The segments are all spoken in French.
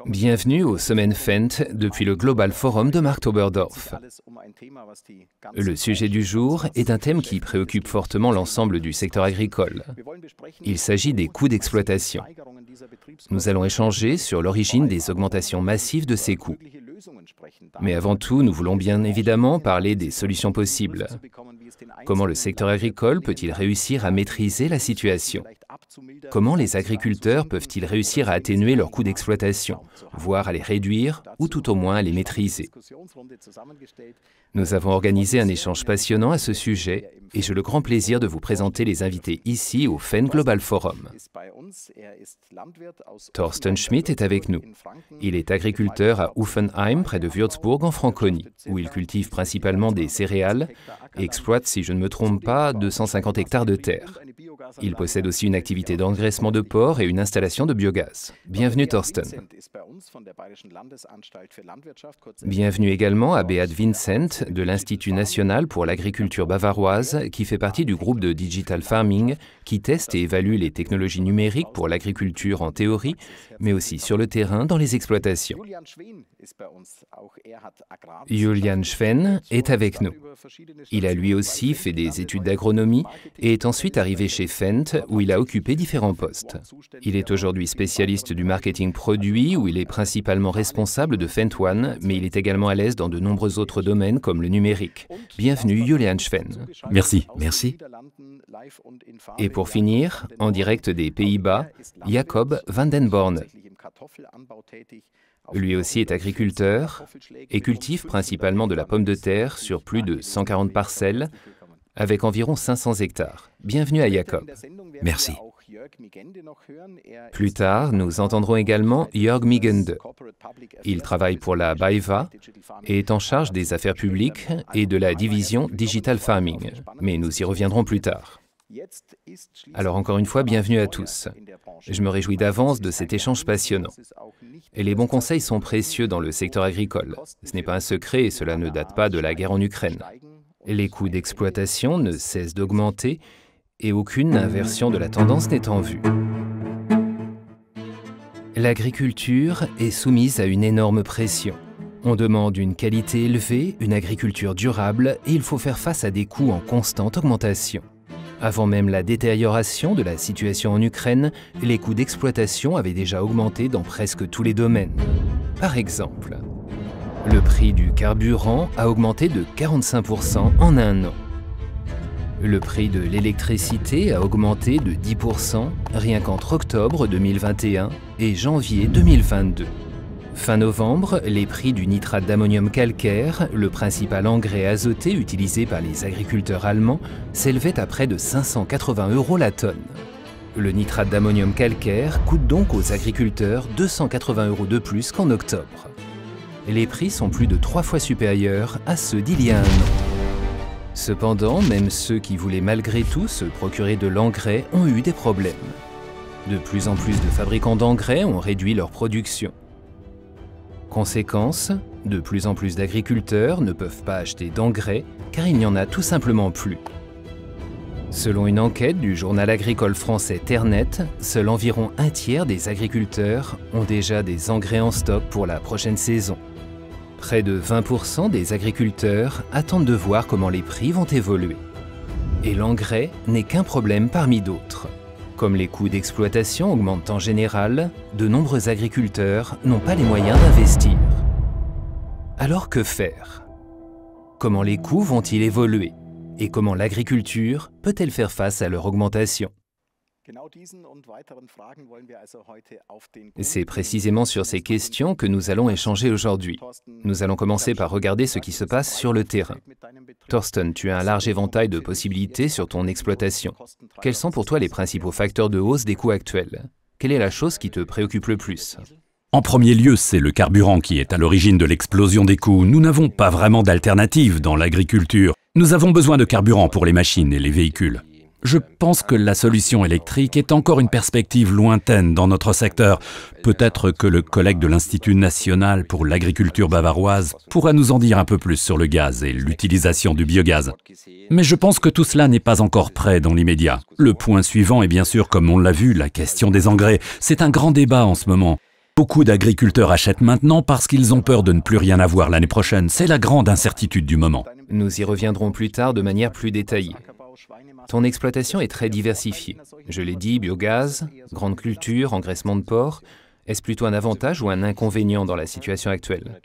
Bienvenue aux Semaines Fendt depuis le Global Forum de Marktoberdorf. Le sujet du jour est un thème qui préoccupe fortement l'ensemble du secteur agricole. Il s'agit des coûts d'exploitation. Nous allons échanger sur l'origine des augmentations massives de ces coûts. Mais avant tout, nous voulons bien évidemment parler des solutions possibles. Comment le secteur agricole peut-il réussir à maîtriser la situation? Comment les agriculteurs peuvent-ils réussir à atténuer leurs coûts d'exploitation, voire à les réduire ou tout au moins à les maîtriser? Nous avons organisé un échange passionnant à ce sujet et j'ai le grand plaisir de vous présenter les invités ici au Fendt Global Forum. Thorsten Schmidt est avec nous. Il est agriculteur à Uffenheim, près de Würzburg, en Franconie, où il cultive principalement des céréales et exploite, si je ne me trompe pas, 250 hectares de terre. Il possède aussi une activité d'engraissement de porc et une installation de biogaz. Bienvenue Thorsten. Bienvenue également à Beat Vincent de l'Institut national pour l'agriculture bavaroise qui fait partie du groupe de Digital Farming qui teste et évalue les technologies numériques pour l'agriculture en théorie, mais aussi sur le terrain dans les exploitations. Julian Schwen est avec nous. Il a lui aussi fait des études d'agronomie et est ensuite arrivé chez Fendt où il a occupé différents postes. Il est aujourd'hui spécialiste du marketing produit où il est principalement responsable de Fendt One, mais il est également à l'aise dans de nombreux autres domaines comme le numérique. Bienvenue Julian Schwen. Merci, merci. Et pour finir, en direct des Pays-Bas, Jacob van den Borne. Lui aussi est agriculteur et cultive principalement de la pomme de terre sur plus de 140 parcelles avec environ 500 hectares. Bienvenue à Jacob. Merci. Plus tard, nous entendrons également Jörg Migende. Il travaille pour la BayWa et est en charge des affaires publiques et de la division Digital Farming. Mais nous y reviendrons plus tard. Alors encore une fois, bienvenue à tous. Je me réjouis d'avance de cet échange passionnant. Et les bons conseils sont précieux dans le secteur agricole. Ce n'est pas un secret et cela ne date pas de la guerre en Ukraine. Les coûts d'exploitation ne cessent d'augmenter et aucune inversion de la tendance n'est en vue. L'agriculture est soumise à une énorme pression. On demande une qualité élevée, une agriculture durable et il faut faire face à des coûts en constante augmentation. Avant même la détérioration de la situation en Ukraine, les coûts d'exploitation avaient déjà augmenté dans presque tous les domaines. Par exemple, le prix du carburant a augmenté de 45% en un an. Le prix de l'électricité a augmenté de 10% rien qu'entre octobre 2021 et janvier 2022. Fin novembre, les prix du nitrate d'ammonium calcaire, le principal engrais azoté utilisé par les agriculteurs allemands, s'élevaient à près de 580 € la tonne. Le nitrate d'ammonium calcaire coûte donc aux agriculteurs 280 € de plus qu'en octobre. Les prix sont plus de 3 fois supérieurs à ceux d'il y a un an. Cependant, même ceux qui voulaient malgré tout se procurer de l'engrais ont eu des problèmes. De plus en plus de fabricants d'engrais ont réduit leur production. Conséquence, de plus en plus d'agriculteurs ne peuvent pas acheter d'engrais car il n'y en a tout simplement plus. Selon une enquête du journal agricole français Ternet, seul environ un tiers des agriculteurs ont déjà des engrais en stock pour la prochaine saison. Près de 20% des agriculteurs attendent de voir comment les prix vont évoluer. Et l'engrais n'est qu'un problème parmi d'autres. Comme les coûts d'exploitation augmentent en général, de nombreux agriculteurs n'ont pas les moyens d'investir. Alors que faire? Comment les coûts vont-ils évoluer? Et comment l'agriculture peut-elle faire face à leur augmentation? C'est précisément sur ces questions que nous allons échanger aujourd'hui. Nous allons commencer par regarder ce qui se passe sur le terrain. Thorsten, tu as un large éventail de possibilités sur ton exploitation. Quels sont pour toi les principaux facteurs de hausse des coûts actuels? Quelle est la chose qui te préoccupe le plus? En premier lieu, c'est le carburant qui est à l'origine de l'explosion des coûts. Nous n'avons pas vraiment d'alternative dans l'agriculture. Nous avons besoin de carburant pour les machines et les véhicules. Je pense que la solution électrique est encore une perspective lointaine dans notre secteur. Peut-être que le collègue de l'Institut national pour l'agriculture bavaroise pourra nous en dire un peu plus sur le gaz et l'utilisation du biogaz. Mais je pense que tout cela n'est pas encore prêt dans l'immédiat. Le point suivant est bien sûr, comme on l'a vu, la question des engrais. C'est un grand débat en ce moment. Beaucoup d'agriculteurs achètent maintenant parce qu'ils ont peur de ne plus rien avoir l'année prochaine. C'est la grande incertitude du moment. Nous y reviendrons plus tard de manière plus détaillée. Ton exploitation est très diversifiée. Je l'ai dit, biogaz, grande culture, engraissement de porc. Est-ce plutôt un avantage ou un inconvénient dans la situation actuelle?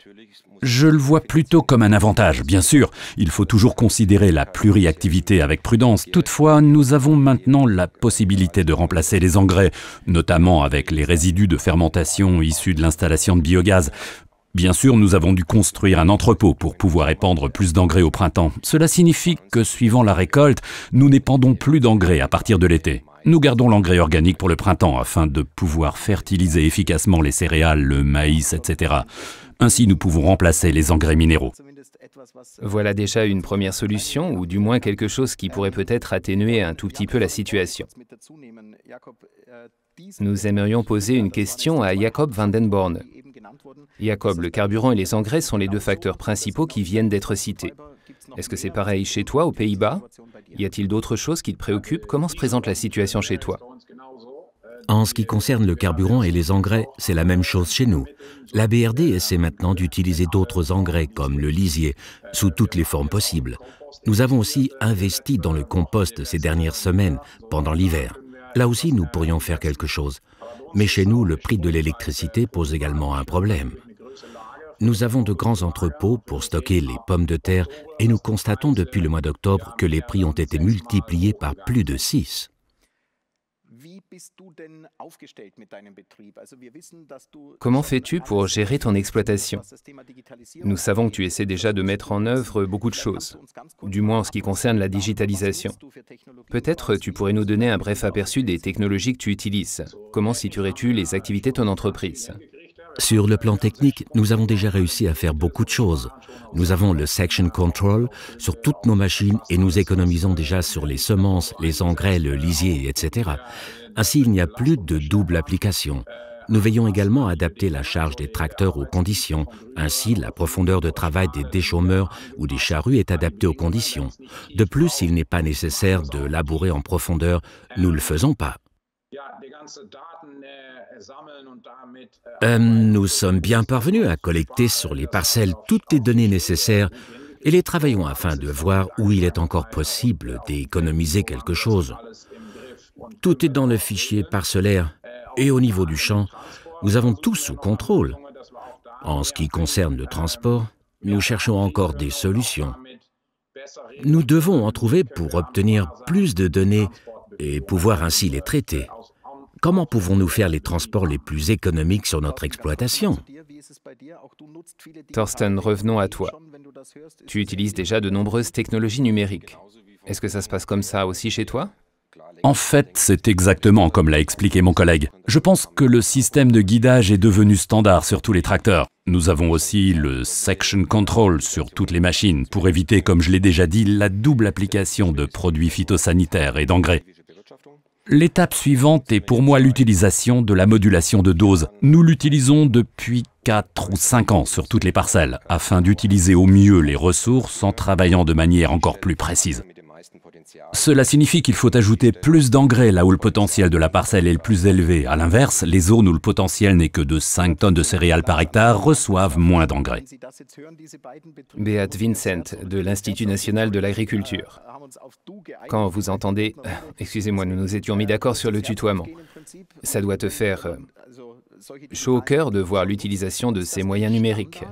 Je le vois plutôt comme un avantage, bien sûr. Il faut toujours considérer la pluriactivité avec prudence. Toutefois, nous avons maintenant la possibilité de remplacer les engrais, notamment avec les résidus de fermentation issus de l'installation de biogaz. Bien sûr, nous avons dû construire un entrepôt pour pouvoir épandre plus d'engrais au printemps. Cela signifie que, suivant la récolte, nous n'épandons plus d'engrais à partir de l'été. Nous gardons l'engrais organique pour le printemps afin de pouvoir fertiliser efficacement les céréales, le maïs, etc. Ainsi, nous pouvons remplacer les engrais minéraux. Voilà déjà une première solution, ou du moins quelque chose qui pourrait peut-être atténuer un tout petit peu la situation. Nous aimerions poser une question à Jacob van den Borne. Jacob, le carburant et les engrais sont les deux facteurs principaux qui viennent d'être cités. Est-ce que c'est pareil chez toi, aux Pays-Bas? Y a-t-il d'autres choses qui te préoccupent? Comment se présente la situation chez toi? En ce qui concerne le carburant et les engrais, c'est la même chose chez nous. La BRD essaie maintenant d'utiliser d'autres engrais comme le lisier, sous toutes les formes possibles. Nous avons aussi investi dans le compost ces dernières semaines, pendant l'hiver. Là aussi, nous pourrions faire quelque chose. Mais chez nous, le prix de l'électricité pose également un problème. Nous avons de grands entrepôts pour stocker les pommes de terre et nous constatons depuis le mois d'octobre que les prix ont été multipliés par plus de 6. Comment fais-tu pour gérer ton exploitation? Nous savons que tu essaies déjà de mettre en œuvre beaucoup de choses, du moins en ce qui concerne la digitalisation. Peut-être tu pourrais nous donner un bref aperçu des technologies que tu utilises. Comment situerais-tu les activités de ton entreprise? Sur le plan technique, nous avons déjà réussi à faire beaucoup de choses. Nous avons le Section Control sur toutes nos machines et nous économisons déjà sur les semences, les engrais, le lisier, etc. Ainsi, il n'y a plus de double application. Nous veillons également à adapter la charge des tracteurs aux conditions. Ainsi, la profondeur de travail des déchaumeurs ou des charrues est adaptée aux conditions. De plus, s'il n'est pas nécessaire de labourer en profondeur, nous ne le faisons pas. Nous sommes bien parvenus à collecter sur les parcelles toutes les données nécessaires et les travaillons afin de voir où il est encore possible d'économiser quelque chose. Tout est dans le fichier parcellaire et au niveau du champ, nous avons tout sous contrôle. En ce qui concerne le transport, nous cherchons encore des solutions. Nous devons en trouver pour obtenir plus de données et pouvoir ainsi les traiter. Comment pouvons-nous faire les transports les plus économiques sur notre exploitation? Thorsten, revenons à toi. Tu utilises déjà de nombreuses technologies numériques. Est-ce que ça se passe comme ça aussi chez toi? En fait, c'est exactement comme l'a expliqué mon collègue. Je pense que le système de guidage est devenu standard sur tous les tracteurs. Nous avons aussi le Section Control sur toutes les machines pour éviter, comme je l'ai déjà dit, la double application de produits phytosanitaires et d'engrais. L'étape suivante est pour moi l'utilisation de la modulation de dose. Nous l'utilisons depuis 4 ou 5 ans sur toutes les parcelles, afin d'utiliser au mieux les ressources en travaillant de manière encore plus précise. Cela signifie qu'il faut ajouter plus d'engrais là où le potentiel de la parcelle est le plus élevé. À l'inverse, les zones où le potentiel n'est que de 5 tonnes de céréales par hectare reçoivent moins d'engrais. Beat Vincent, de l'Institut national de l'agriculture. Quand vous entendez... Excusez-moi, nous nous étions mis d'accord sur le tutoiement. Ça doit te faire chaud au cœur de voir l'utilisation de ces moyens numériques.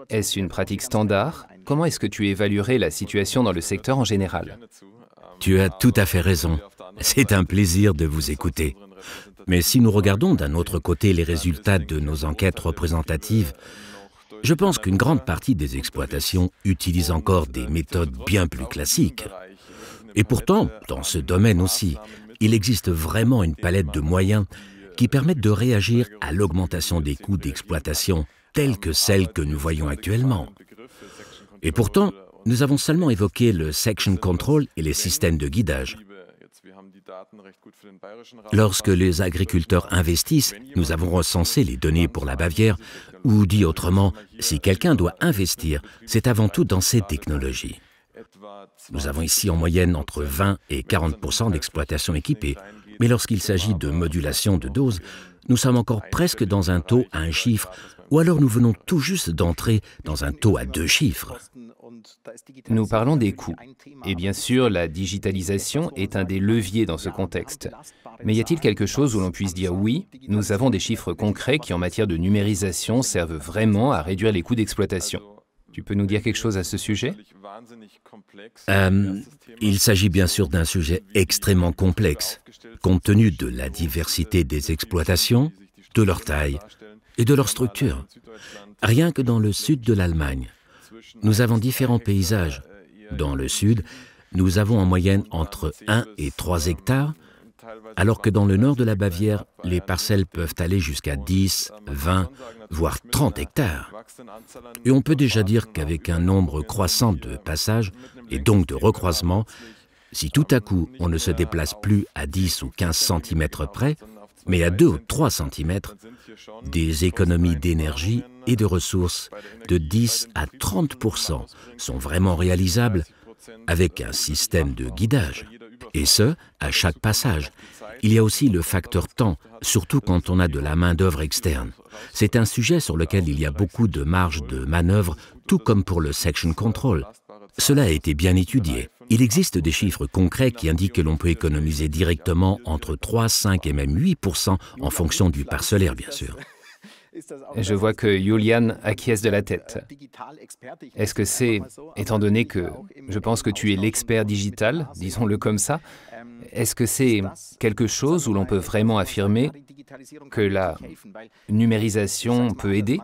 Est-ce une pratique standard? Comment est-ce que tu évaluerais la situation dans le secteur en général? Tu as tout à fait raison. C'est un plaisir de vous écouter. Mais si nous regardons d'un autre côté les résultats de nos enquêtes représentatives, je pense qu'une grande partie des exploitations utilisent encore des méthodes bien plus classiques. Et pourtant, dans ce domaine aussi, il existe vraiment une palette de moyens qui permettent de réagir à l'augmentation des coûts d'exploitation telles que celles que nous voyons actuellement. Et pourtant, nous avons seulement évoqué le Section Control et les systèmes de guidage. Lorsque les agriculteurs investissent, nous avons recensé les données pour la Bavière, ou dit autrement, si quelqu'un doit investir, c'est avant tout dans ces technologies. Nous avons ici en moyenne entre 20 et 40% d'exploitations équipées, mais lorsqu'il s'agit de modulation de dose, nous sommes encore presque dans un taux à un chiffre, ou alors nous venons tout juste d'entrer dans un taux à 2 chiffres. Nous parlons des coûts. Et bien sûr, la digitalisation est un des leviers dans ce contexte. Mais y a-t-il quelque chose où l'on puisse dire oui, nous avons des chiffres concrets qui en matière de numérisation servent vraiment à réduire les coûts d'exploitation? Tu peux nous dire quelque chose à ce sujet? Il s'agit bien sûr d'un sujet extrêmement complexe, compte tenu de la diversité des exploitations, de leur taille et de leur structure. Rien que dans le sud de l'Allemagne, nous avons différents paysages. Dans le sud, nous avons en moyenne entre 1 et 3 hectares, alors que dans le nord de la Bavière, les parcelles peuvent aller jusqu'à 10, 20, voire 30 hectares. Et on peut déjà dire qu'avec un nombre croissant de passages, et donc de recroisements, si tout à coup on ne se déplace plus à 10 ou 15 cm près, mais à 2 ou 3 cm, des économies d'énergie et de ressources de 10 à 30% sont vraiment réalisables avec un système de guidage. Et ce, à chaque passage. Il y a aussi le facteur temps, surtout quand on a de la main-d'œuvre externe. C'est un sujet sur lequel il y a beaucoup de marge de manœuvre, tout comme pour le section control. Cela a été bien étudié. Il existe des chiffres concrets qui indiquent que l'on peut économiser directement entre 3, 5 et même 8% en fonction du parcellaire, bien sûr. Je vois que Julian acquiesce de la tête. Est-ce que c'est, étant donné que je pense que tu es l'expert digital, disons-le comme ça, est-ce que c'est quelque chose où l'on peut vraiment affirmer que la numérisation peut aider?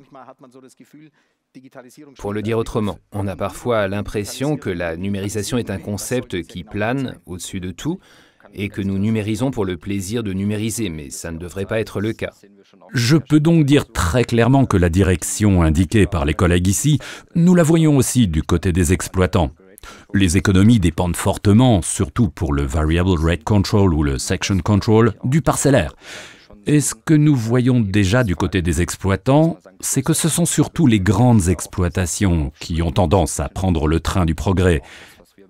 Pour le dire autrement, on a parfois l'impression que la numérisation est un concept qui plane au-dessus de tout et que nous numérisons pour le plaisir de numériser, mais ça ne devrait pas être le cas. Je peux donc dire très clairement que la direction indiquée par les collègues ici, nous la voyons aussi du côté des exploitants. Les économies dépendent fortement, surtout pour le Variable Rate Control ou le Section Control, du parcellaire. Et ce que nous voyons déjà du côté des exploitants, c'est que ce sont surtout les grandes exploitations qui ont tendance à prendre le train du progrès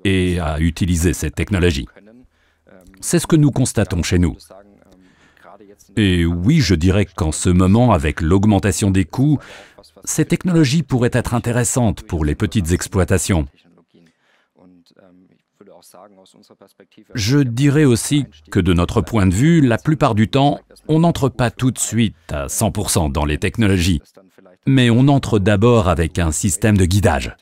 et à utiliser cette technologie. C'est ce que nous constatons chez nous. Et oui, je dirais qu'en ce moment, avec l'augmentation des coûts, ces technologies pourraient être intéressantes pour les petites exploitations. Je dirais aussi que de notre point de vue, la plupart du temps, on n'entre pas tout de suite à 100% dans les technologies, mais on entre d'abord avec un système de guidage.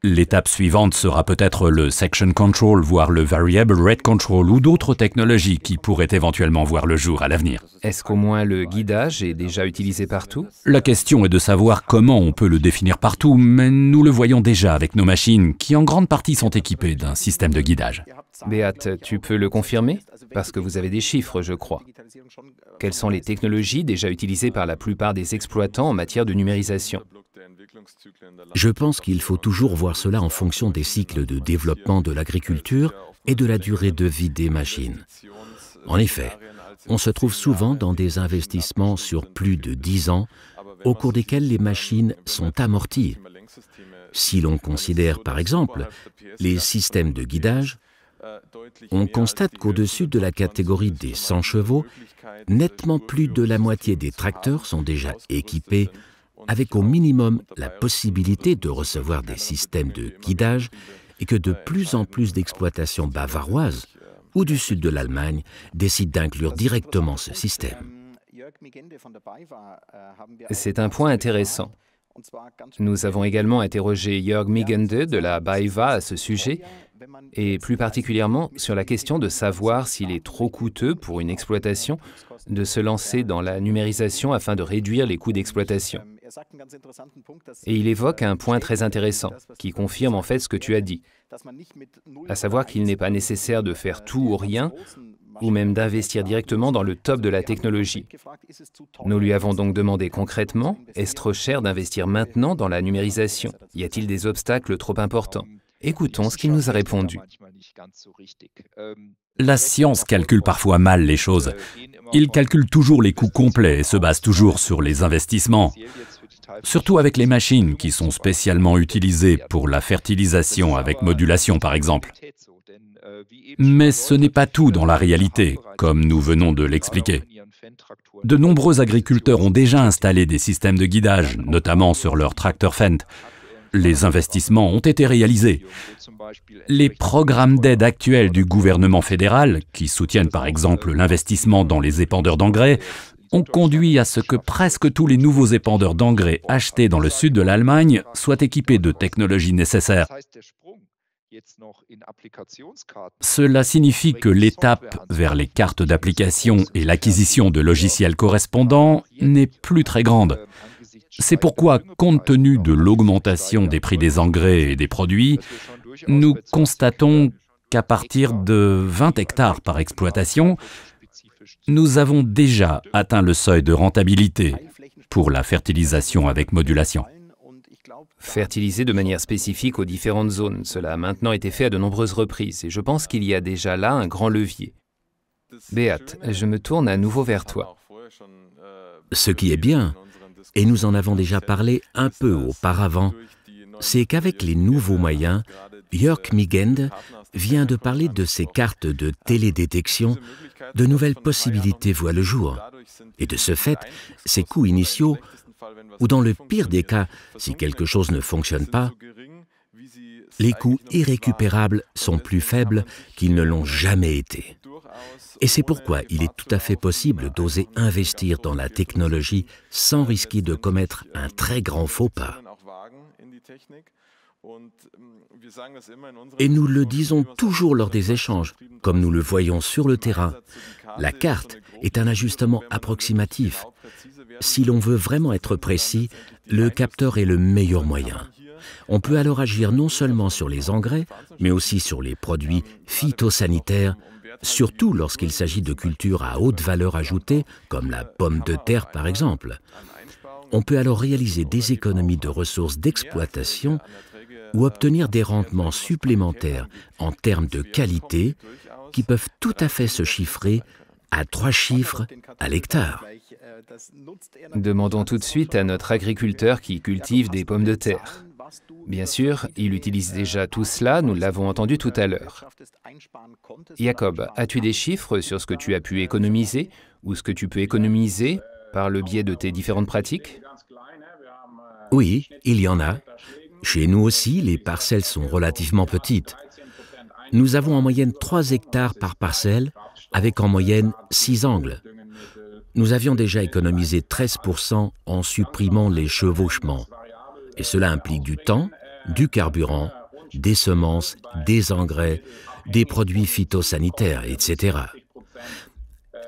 L'étape suivante sera peut-être le Section Control, voire le Variable Rate Control ou d'autres technologies qui pourraient éventuellement voir le jour à l'avenir. Est-ce qu'au moins le guidage est déjà utilisé partout? La question est de savoir comment on peut le définir partout, mais nous le voyons déjà avec nos machines qui en grande partie sont équipées d'un système de guidage. Beat, tu peux le confirmer? Parce que vous avez des chiffres, je crois. Quelles sont les technologies déjà utilisées par la plupart des exploitants en matière de numérisation? Je pense qu'il faut toujours voir cela en fonction des cycles de développement de l'agriculture et de la durée de vie des machines. En effet, on se trouve souvent dans des investissements sur plus de 10 ans, au cours desquels les machines sont amorties. Si l'on considère par exemple les systèmes de guidage, on constate qu'au-dessus de la catégorie des 100 chevaux, nettement plus de la moitié des tracteurs sont déjà équipés avec au minimum la possibilité de recevoir des systèmes de guidage et que de plus en plus d'exploitations bavaroises ou du sud de l'Allemagne décident d'inclure directement ce système. C'est un point intéressant. Nous avons également interrogé Jörg Migende de la BayWa à ce sujet, et plus particulièrement sur la question de savoir s'il est trop coûteux pour une exploitation de se lancer dans la numérisation afin de réduire les coûts d'exploitation. Et il évoque un point très intéressant, qui confirme en fait ce que tu as dit, à savoir qu'il n'est pas nécessaire de faire tout ou rien, ou même d'investir directement dans le top de la technologie. Nous lui avons donc demandé concrètement, est-ce trop cher d'investir maintenant dans la numérisation? Y a-t-il des obstacles trop importants? Écoutons ce qu'il nous a répondu. La science calcule parfois mal les choses. Il calcule toujours les coûts complets et se base toujours sur les investissements. Surtout avec les machines qui sont spécialement utilisées pour la fertilisation avec modulation par exemple. Mais ce n'est pas tout dans la réalité, comme nous venons de l'expliquer. De nombreux agriculteurs ont déjà installé des systèmes de guidage, notamment sur leurs tracteurs Fendt. Les investissements ont été réalisés. Les programmes d'aide actuels du gouvernement fédéral, qui soutiennent par exemple l'investissement dans les épandeurs d'engrais, ont conduit à ce que presque tous les nouveaux épandeurs d'engrais achetés dans le sud de l'Allemagne soient équipés de technologies nécessaires. Cela signifie que l'étape vers les cartes d'application et l'acquisition de logiciels correspondants n'est plus très grande. C'est pourquoi, compte tenu de l'augmentation des prix des engrais et des produits, nous constatons qu'à partir de 20 hectares par exploitation, nous avons déjà atteint le seuil de rentabilité pour la fertilisation avec modulation. Fertiliser de manière spécifique aux différentes zones, cela a maintenant été fait à de nombreuses reprises et je pense qu'il y a déjà là un grand levier. Beat, je me tourne à nouveau vers toi. Ce qui est bien, et nous en avons déjà parlé un peu auparavant, c'est qu'avec les nouveaux moyens, Jörg Migend vient de parler de ces cartes de télédétection, de nouvelles possibilités voient le jour. Et de ce fait, ces coûts initiaux, ou dans le pire des cas, si quelque chose ne fonctionne pas, les coûts irrécupérables sont plus faibles qu'ils ne l'ont jamais été. Et c'est pourquoi il est tout à fait possible d'oser investir dans la technologie sans risquer de commettre un très grand faux pas. Et nous le disons toujours lors des échanges, comme nous le voyons sur le terrain. La carte est un ajustement approximatif. Si l'on veut vraiment être précis, le capteur est le meilleur moyen. On peut alors agir non seulement sur les engrais, mais aussi sur les produits phytosanitaires, surtout lorsqu'il s'agit de cultures à haute valeur ajoutée, comme la pomme de terre par exemple. On peut alors réaliser des économies de ressources d'exploitation ou obtenir des rendements supplémentaires en termes de qualité qui peuvent tout à fait se chiffrer à 3 chiffres à l'hectare. Demandons tout de suite à notre agriculteur qui cultive des pommes de terre. Bien sûr, il utilise déjà tout cela, nous l'avons entendu tout à l'heure. Jacob, as-tu des chiffres sur ce que tu as pu économiser ou ce que tu peux économiser par le biais de tes différentes pratiques? Oui, il y en a. Chez nous aussi, les parcelles sont relativement petites. Nous avons en moyenne 3 hectares par parcelle, avec en moyenne 6 angles. Nous avions déjà économisé 13% en supprimant les chevauchements. Et cela implique du temps, du carburant, des semences, des engrais, des produits phytosanitaires, etc.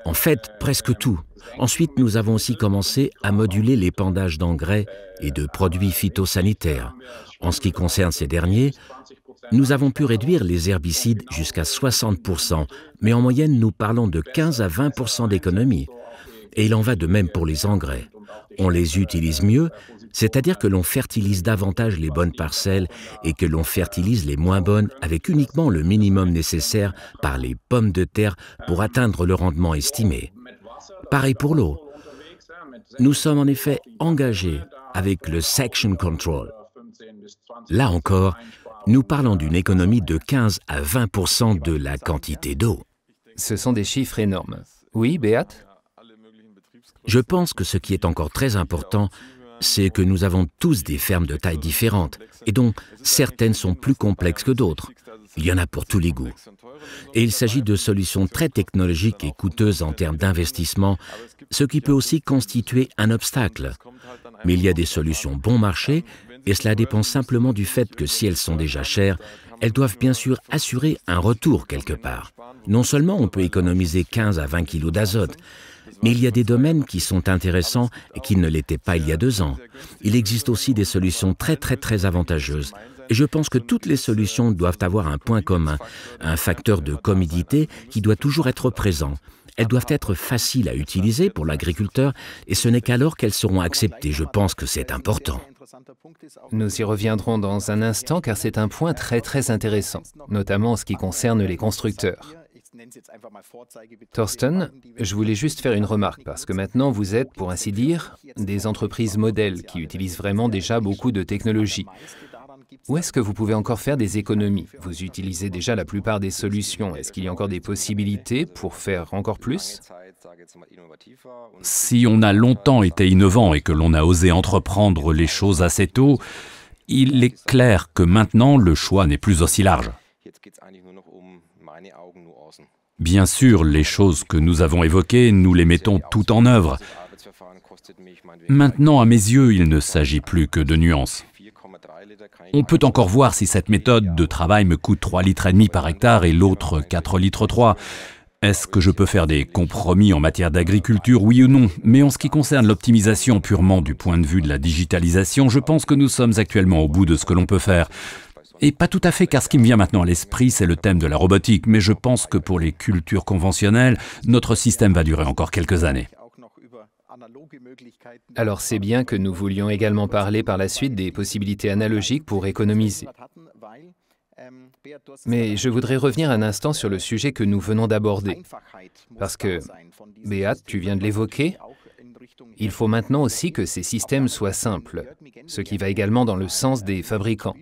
En fait, presque tout. Ensuite, nous avons aussi commencé à moduler l'épandage d'engrais et de produits phytosanitaires. En ce qui concerne ces derniers, nous avons pu réduire les herbicides jusqu'à 60%, mais en moyenne, nous parlons de 15 à 20% d'économie. Et il en va de même pour les engrais. On les utilise mieux, c'est-à-dire que l'on fertilise davantage les bonnes parcelles et que l'on fertilise les moins bonnes avec uniquement le minimum nécessaire par les pommes de terre pour atteindre le rendement estimé. Pareil pour l'eau. Nous sommes en effet engagés avec le Section Control. Là encore, nous parlons d'une économie de 15 à 20% de la quantité d'eau. Ce sont des chiffres énormes. Oui, Beat? Je pense que ce qui est encore très important, c'est que nous avons tous des fermes de tailles différentes, et dont certaines sont plus complexes que d'autres. Il y en a pour tous les goûts. Et il s'agit de solutions très technologiques et coûteuses en termes d'investissement, ce qui peut aussi constituer un obstacle. Mais il y a des solutions bon marché, et cela dépend simplement du fait que si elles sont déjà chères, elles doivent bien sûr assurer un retour quelque part. Non seulement on peut économiser 15 à 20 kg d'azote, mais il y a des domaines qui sont intéressants et qui ne l'étaient pas il y a 2 ans. Il existe aussi des solutions très avantageuses. Et je pense que toutes les solutions doivent avoir un point commun, un facteur de commodité qui doit toujours être présent. Elles doivent être faciles à utiliser pour l'agriculteur et ce n'est qu'alors qu'elles seront acceptées. Je pense que c'est important. Nous y reviendrons dans un instant car c'est un point très intéressant, notamment en ce qui concerne les constructeurs. Thorsten, je voulais juste faire une remarque parce que maintenant vous êtes, pour ainsi dire, des entreprises modèles qui utilisent vraiment déjà beaucoup de technologies. Où est-ce que vous pouvez encore faire des économies? Vous utilisez déjà la plupart des solutions. Est-ce qu'il y a encore des possibilités pour faire encore plus? Si on a longtemps été innovant et que l'on a osé entreprendre les choses assez tôt, il est clair que maintenant le choix n'est plus aussi large. Bien sûr, les choses que nous avons évoquées, nous les mettons toutes en œuvre. Maintenant, à mes yeux, il ne s'agit plus que de nuances. On peut encore voir si cette méthode de travail me coûte 3,5 litres par hectare et l'autre 4,3 litres. Est-ce que je peux faire des compromis en matière d'agriculture, oui ou non? Mais en ce qui concerne l'optimisation purement du point de vue de la digitalisation, je pense que nous sommes actuellement au bout de ce que l'on peut faire. Et pas tout à fait, car ce qui me vient maintenant à l'esprit, c'est le thème de la robotique. Mais je pense que pour les cultures conventionnelles, notre système va durer encore quelques années. Alors c'est bien que nous voulions également parler par la suite des possibilités analogiques pour économiser. Mais je voudrais revenir un instant sur le sujet que nous venons d'aborder. Parce que, Beat, tu viens de l'évoquer, il faut maintenant aussi que ces systèmes soient simples, ce qui va également dans le sens des fabricants.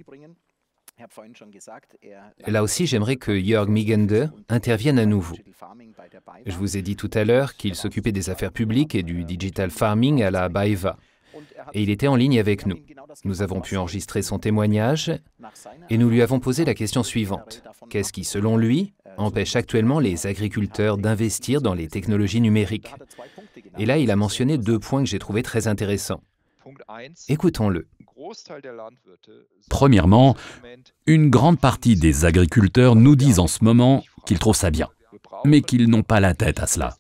Là aussi, j'aimerais que Jörg Migende intervienne à nouveau. Je vous ai dit tout à l'heure qu'il s'occupait des affaires publiques et du digital farming à la BayWa. Et il était en ligne avec nous. Nous avons pu enregistrer son témoignage et nous lui avons posé la question suivante. Qu'est-ce qui, selon lui, empêche actuellement les agriculteurs d'investir dans les technologies numériques? Et là, il a mentionné 2 points que j'ai trouvés très intéressants. Écoutons-le. Premièrement, une grande partie des agriculteurs nous disent en ce moment qu'ils trouvent ça bien, mais qu'ils n'ont pas la tête à cela.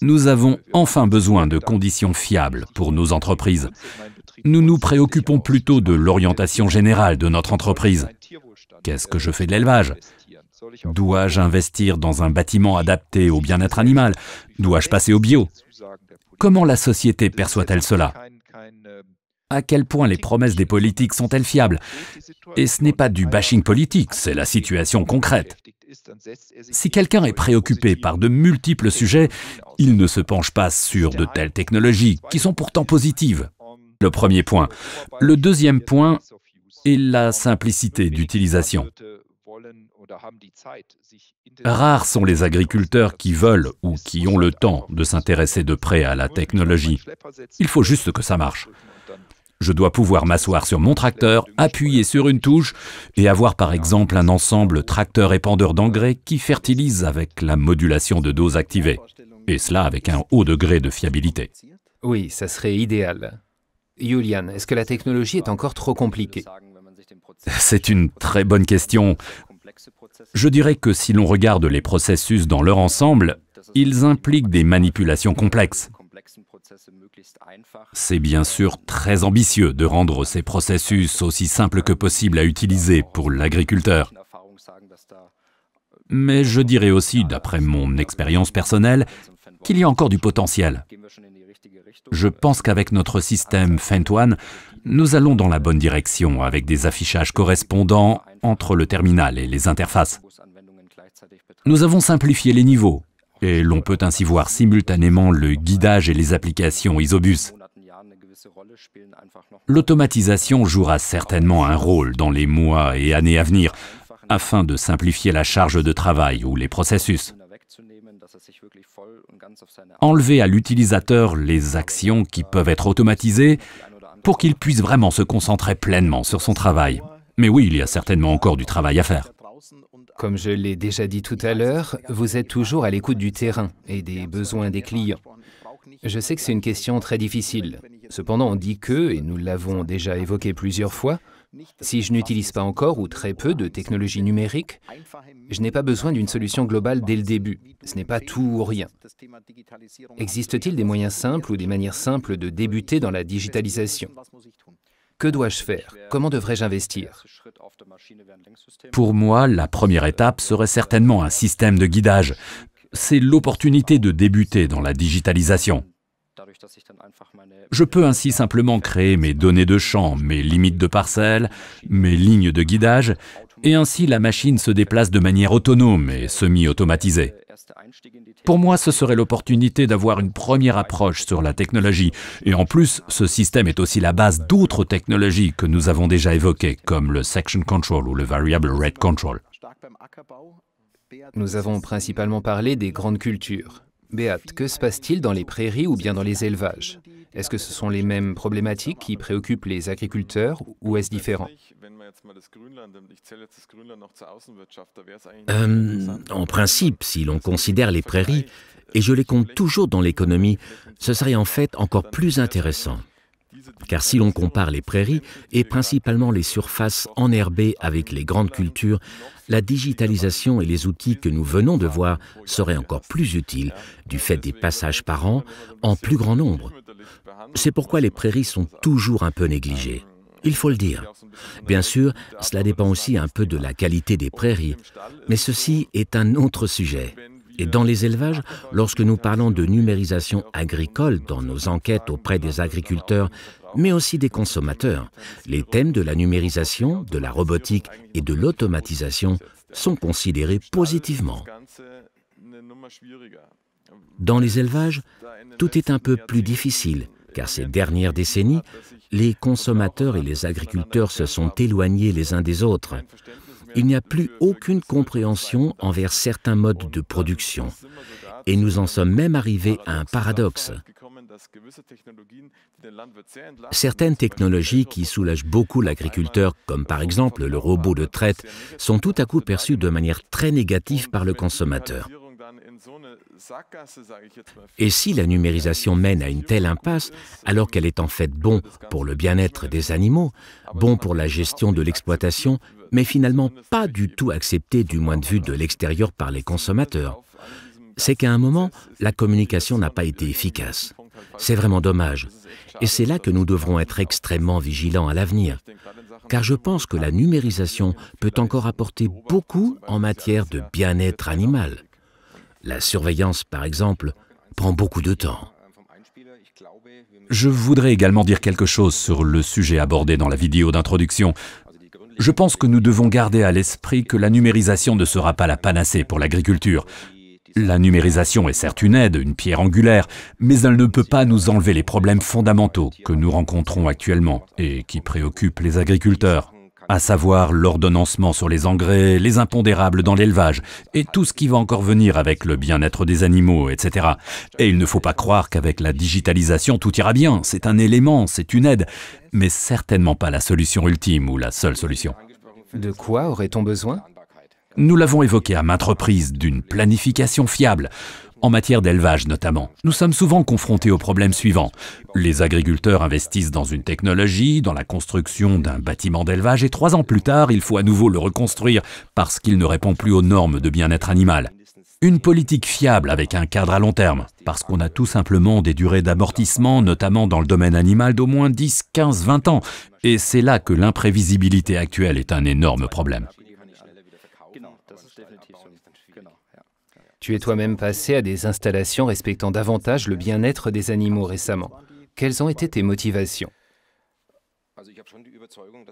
Nous avons enfin besoin de conditions fiables pour nos entreprises. Nous nous préoccupons plutôt de l'orientation générale de notre entreprise. Qu'est-ce que je fais de l'élevage? Dois-je investir dans un bâtiment adapté au bien-être animal? Dois-je passer au bio? Comment la société perçoit-elle cela? À quel point les promesses des politiques sont-elles fiables? Et ce n'est pas du bashing politique, c'est la situation concrète. Si quelqu'un est préoccupé par de multiples sujets, il ne se penche pas sur de telles technologies, qui sont pourtant positives. Le premier point. Le deuxième point est la simplicité d'utilisation. Rares sont les agriculteurs qui veulent ou qui ont le temps de s'intéresser de près à la technologie. Il faut juste que ça marche. Je dois pouvoir m'asseoir sur mon tracteur, appuyer sur une touche et avoir par exemple un ensemble tracteur-épandeur d'engrais qui fertilise avec la modulation de dose activée. Et cela avec un haut degré de fiabilité. Oui, ça serait idéal. Julian, est-ce que la technologie est encore trop compliquée? C'est une très bonne question. Je dirais que si l'on regarde les processus dans leur ensemble, ils impliquent des manipulations complexes. C'est bien sûr très ambitieux de rendre ces processus aussi simples que possible à utiliser pour l'agriculteur. Mais je dirais aussi, d'après mon expérience personnelle, qu'il y a encore du potentiel. Je pense qu'avec notre système FendOne, nous allons dans la bonne direction avec des affichages correspondants entre le terminal et les interfaces. Nous avons simplifié les niveaux et l'on peut ainsi voir simultanément le guidage et les applications Isobus. L'automatisation jouera certainement un rôle dans les mois et années à venir afin de simplifier la charge de travail ou les processus. Enlever à l'utilisateur les actions qui peuvent être automatisées pour qu'il puisse vraiment se concentrer pleinement sur son travail. Mais oui, il y a certainement encore du travail à faire. Comme je l'ai déjà dit tout à l'heure, vous êtes toujours à l'écoute du terrain et des besoins des clients. Je sais que c'est une question très difficile. Cependant, on dit que, et nous l'avons déjà évoqué plusieurs fois, si je n'utilise pas encore ou très peu de technologie numérique, je n'ai pas besoin d'une solution globale dès le début. Ce n'est pas tout ou rien. Existe-t-il des moyens simples ou des manières simples de débuter dans la digitalisation? Que dois-je faire? Comment devrais-je investir? Pour moi, la première étape serait certainement un système de guidage. C'est l'opportunité de débuter dans la digitalisation. Je peux ainsi simplement créer mes données de champ, mes limites de parcelles, mes lignes de guidage, et ainsi la machine se déplace de manière autonome et semi-automatisée. Pour moi, ce serait l'opportunité d'avoir une première approche sur la technologie. Et en plus, ce système est aussi la base d'autres technologies que nous avons déjà évoquées, comme le Section Control ou le Variable Rate Control. Nous avons principalement parlé des grandes cultures. Beat, que se passe-t-il dans les prairies ou bien dans les élevages? Est-ce que ce sont les mêmes problématiques qui préoccupent les agriculteurs ou est-ce différent? En principe, si l'on considère les prairies, et je les compte toujours dans l'économie, ce serait en fait encore plus intéressant. Car si l'on compare les prairies et principalement les surfaces enherbées avec les grandes cultures, la digitalisation et les outils que nous venons de voir seraient encore plus utiles du fait des passages par an en plus grand nombre. C'est pourquoi les prairies sont toujours un peu négligées. Il faut le dire. Bien sûr, cela dépend aussi un peu de la qualité des prairies, mais ceci est un autre sujet. Et dans les élevages, lorsque nous parlons de numérisation agricole dans nos enquêtes auprès des agriculteurs, mais aussi des consommateurs, les thèmes de la numérisation, de la robotique et de l'automatisation sont considérés positivement. Dans les élevages, tout est un peu plus difficile, car ces dernières décennies, les consommateurs et les agriculteurs se sont éloignés les uns des autres. Il n'y a plus aucune compréhension envers certains modes de production. Et nous en sommes même arrivés à un paradoxe. Certaines technologies qui soulagent beaucoup l'agriculteur, comme par exemple le robot de traite, sont tout à coup perçues de manière très négative par le consommateur. Et si la numérisation mène à une telle impasse, alors qu'elle est en fait bon pour le bien-être des animaux, bon pour la gestion de l'exploitation, mais finalement pas du tout acceptée du point de vue de l'extérieur par les consommateurs, c'est qu'à un moment, la communication n'a pas été efficace. C'est vraiment dommage. Et c'est là que nous devrons être extrêmement vigilants à l'avenir. Car je pense que la numérisation peut encore apporter beaucoup en matière de bien-être animal. La surveillance, par exemple, prend beaucoup de temps. Je voudrais également dire quelque chose sur le sujet abordé dans la vidéo d'introduction. Je pense que nous devons garder à l'esprit que la numérisation ne sera pas la panacée pour l'agriculture. La numérisation est certes une aide, une pierre angulaire, mais elle ne peut pas nous enlever les problèmes fondamentaux que nous rencontrons actuellement et qui préoccupent les agriculteurs, à savoir l'ordonnancement sur les engrais, les impondérables dans l'élevage et tout ce qui va encore venir avec le bien-être des animaux, etc. Et il ne faut pas croire qu'avec la digitalisation tout ira bien, c'est un élément, c'est une aide, mais certainement pas la solution ultime ou la seule solution. De quoi aurait-on besoin? Nous l'avons évoqué à maintes reprises, d'une planification fiable, en matière d'élevage notamment. Nous sommes souvent confrontés au problème suivant. Les agriculteurs investissent dans une technologie, dans la construction d'un bâtiment d'élevage, et 3 ans plus tard, il faut à nouveau le reconstruire parce qu'il ne répond plus aux normes de bien-être animal. Une politique fiable avec un cadre à long terme, parce qu'on a tout simplement des durées d'amortissement, notamment dans le domaine animal, d'au moins 10, 15, 20 ans. Et c'est là que l'imprévisibilité actuelle est un énorme problème. Tu es toi-même passé à des installations respectant davantage le bien-être des animaux récemment. Quelles ont été tes motivations?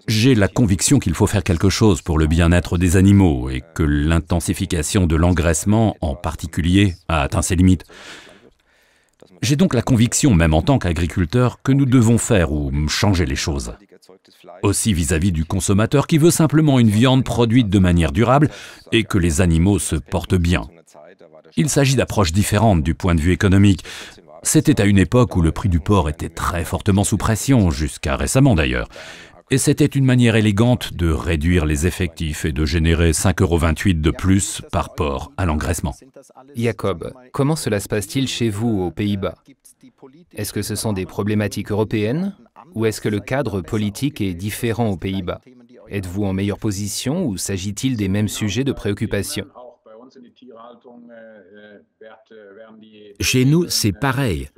J'ai la conviction qu'il faut faire quelque chose pour le bien-être des animaux et que l'intensification de l'engraissement, en particulier, a atteint ses limites. J'ai donc la conviction, même en tant qu'agriculteur, que nous devons faire ou changer les choses. Aussi vis-à-vis du consommateur qui veut simplement une viande produite de manière durable et que les animaux se portent bien. Il s'agit d'approches différentes du point de vue économique. C'était à une époque où le prix du porc était très fortement sous pression, jusqu'à récemment d'ailleurs. Et c'était une manière élégante de réduire les effectifs et de générer 5,28 € de plus par porc à l'engraissement. Jacob, comment cela se passe-t-il chez vous aux Pays-Bas? Est-ce que ce sont des problématiques européennes ou est-ce que le cadre politique est différent aux Pays-Bas? Êtes-vous en meilleure position ou s'agit-il des mêmes sujets de préoccupation? Chez nous, c'est pareil,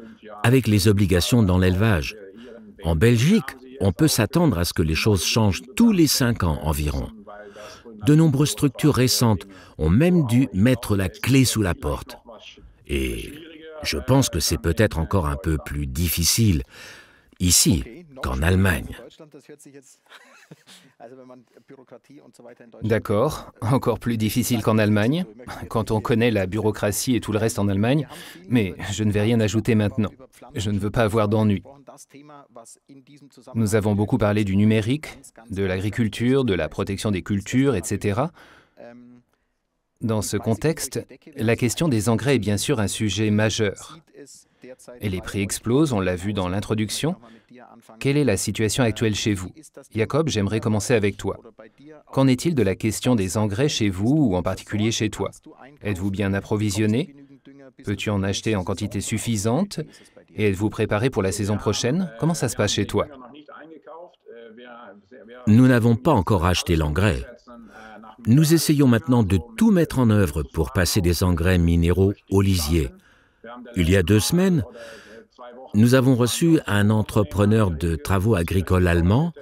avec les obligations dans l'élevage. En Belgique, on peut s'attendre à ce que les choses changent tous les 5 ans environ. De nombreuses structures récentes ont même dû mettre la clé sous la porte. Et Je pense que c'est peut-être encore un peu plus difficile ici qu'en Allemagne. D'accord, encore plus difficile qu'en Allemagne, quand on connaît la bureaucratie et tout le reste en Allemagne, mais je ne vais rien ajouter maintenant. Je ne veux pas avoir d'ennui. Nous avons beaucoup parlé du numérique, de l'agriculture, de la protection des cultures, etc. Dans ce contexte, la question des engrais est bien sûr un sujet majeur. Et les prix explosent, on l'a vu dans l'introduction. Quelle est la situation actuelle chez vous? Jacob, j'aimerais commencer avec toi. Qu'en est-il de la question des engrais chez vous ou en particulier chez toi? Êtes-vous bien approvisionné? Peux-tu en acheter en quantité suffisante? Et êtes-vous préparé pour la saison prochaine? Comment ça se passe chez toi? Nous n'avons pas encore acheté l'engrais. Nous essayons maintenant de tout mettre en œuvre pour passer des engrais minéraux au lisier. Il y a 2 semaines, nous avons reçu un entrepreneur de travaux agricoles allemand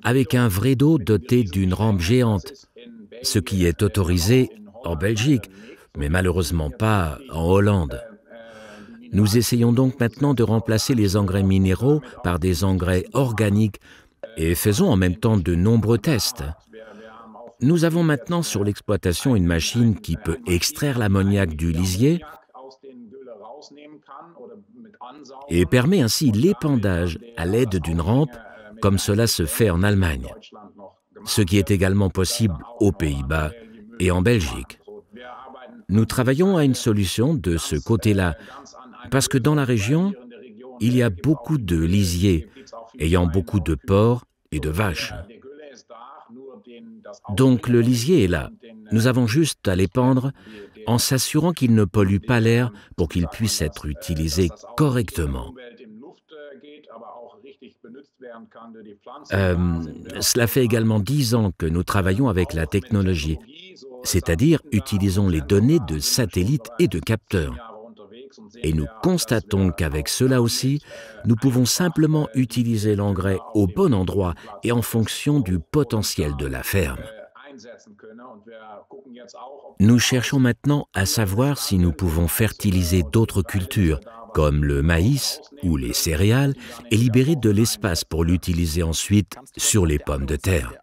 avec un vredo doté d'une rampe géante, ce qui est autorisé en Belgique, mais malheureusement pas en Hollande. Nous essayons donc maintenant de remplacer les engrais minéraux par des engrais organiques et faisons en même temps de nombreux tests. Nous avons maintenant sur l'exploitation une machine qui peut extraire l'ammoniac du lisier et permet ainsi l'épandage à l'aide d'une rampe, comme cela se fait en Allemagne, ce qui est également possible aux Pays-Bas et en Belgique. Nous travaillons à une solution de ce côté-là, parce que dans la région, il y a beaucoup de lisiers, ayant beaucoup de porcs et de vaches. Donc le lisier est là. Nous avons juste à l'épandre en s'assurant qu'il ne pollue pas l'air pour qu'il puisse être utilisé correctement. Cela fait également 10 ans que nous travaillons avec la technologie, c'est-à-dire utilisons les données de satellites et de capteurs. Et nous constatons qu'avec cela aussi, nous pouvons simplement utiliser l'engrais au bon endroit et en fonction du potentiel de la ferme. Nous cherchons maintenant à savoir si nous pouvons fertiliser d'autres cultures, comme le maïs ou les céréales, et libérer de l'espace pour l'utiliser ensuite sur les pommes de terre.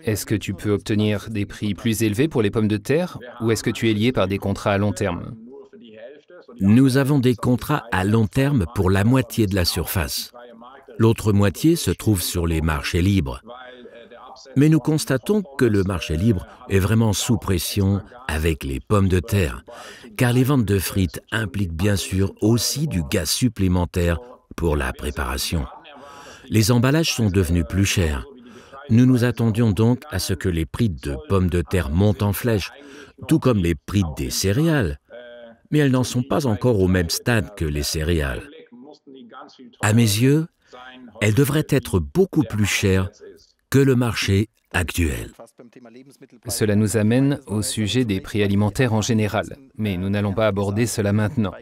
Est-ce que tu peux obtenir des prix plus élevés pour les pommes de terre ou est-ce que tu es lié par des contrats à long terme? Nous avons des contrats à long terme pour la moitié de la surface. L'autre moitié se trouve sur les marchés libres. Mais nous constatons que le marché libre est vraiment sous pression avec les pommes de terre, car les ventes de frites impliquent bien sûr aussi du gaz supplémentaire pour la préparation. Les emballages sont devenus plus chers. Nous nous attendions donc à ce que les prix de pommes de terre montent en flèche, tout comme les prix des céréales. Mais elles n'en sont pas encore au même stade que les céréales. À mes yeux, elles devraient être beaucoup plus chères que le marché actuel. Cela nous amène au sujet des prix alimentaires en général, mais nous n'allons pas aborder cela maintenant.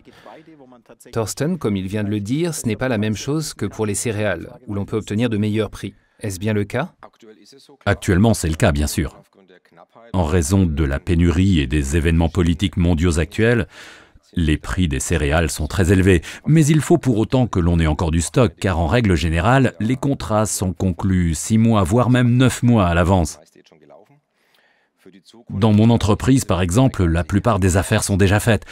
Thorsten, comme il vient de le dire, ce n'est pas la même chose que pour les céréales, où l'on peut obtenir de meilleurs prix. Est-ce bien le cas? Actuellement, c'est le cas, bien sûr. En raison de la pénurie et des événements politiques mondiaux actuels, les prix des céréales sont très élevés, mais il faut pour autant que l'on ait encore du stock, car en règle générale, les contrats sont conclus 6 mois, voire même 9 mois à l'avance. Dans mon entreprise, par exemple, la plupart des affaires sont déjà faites.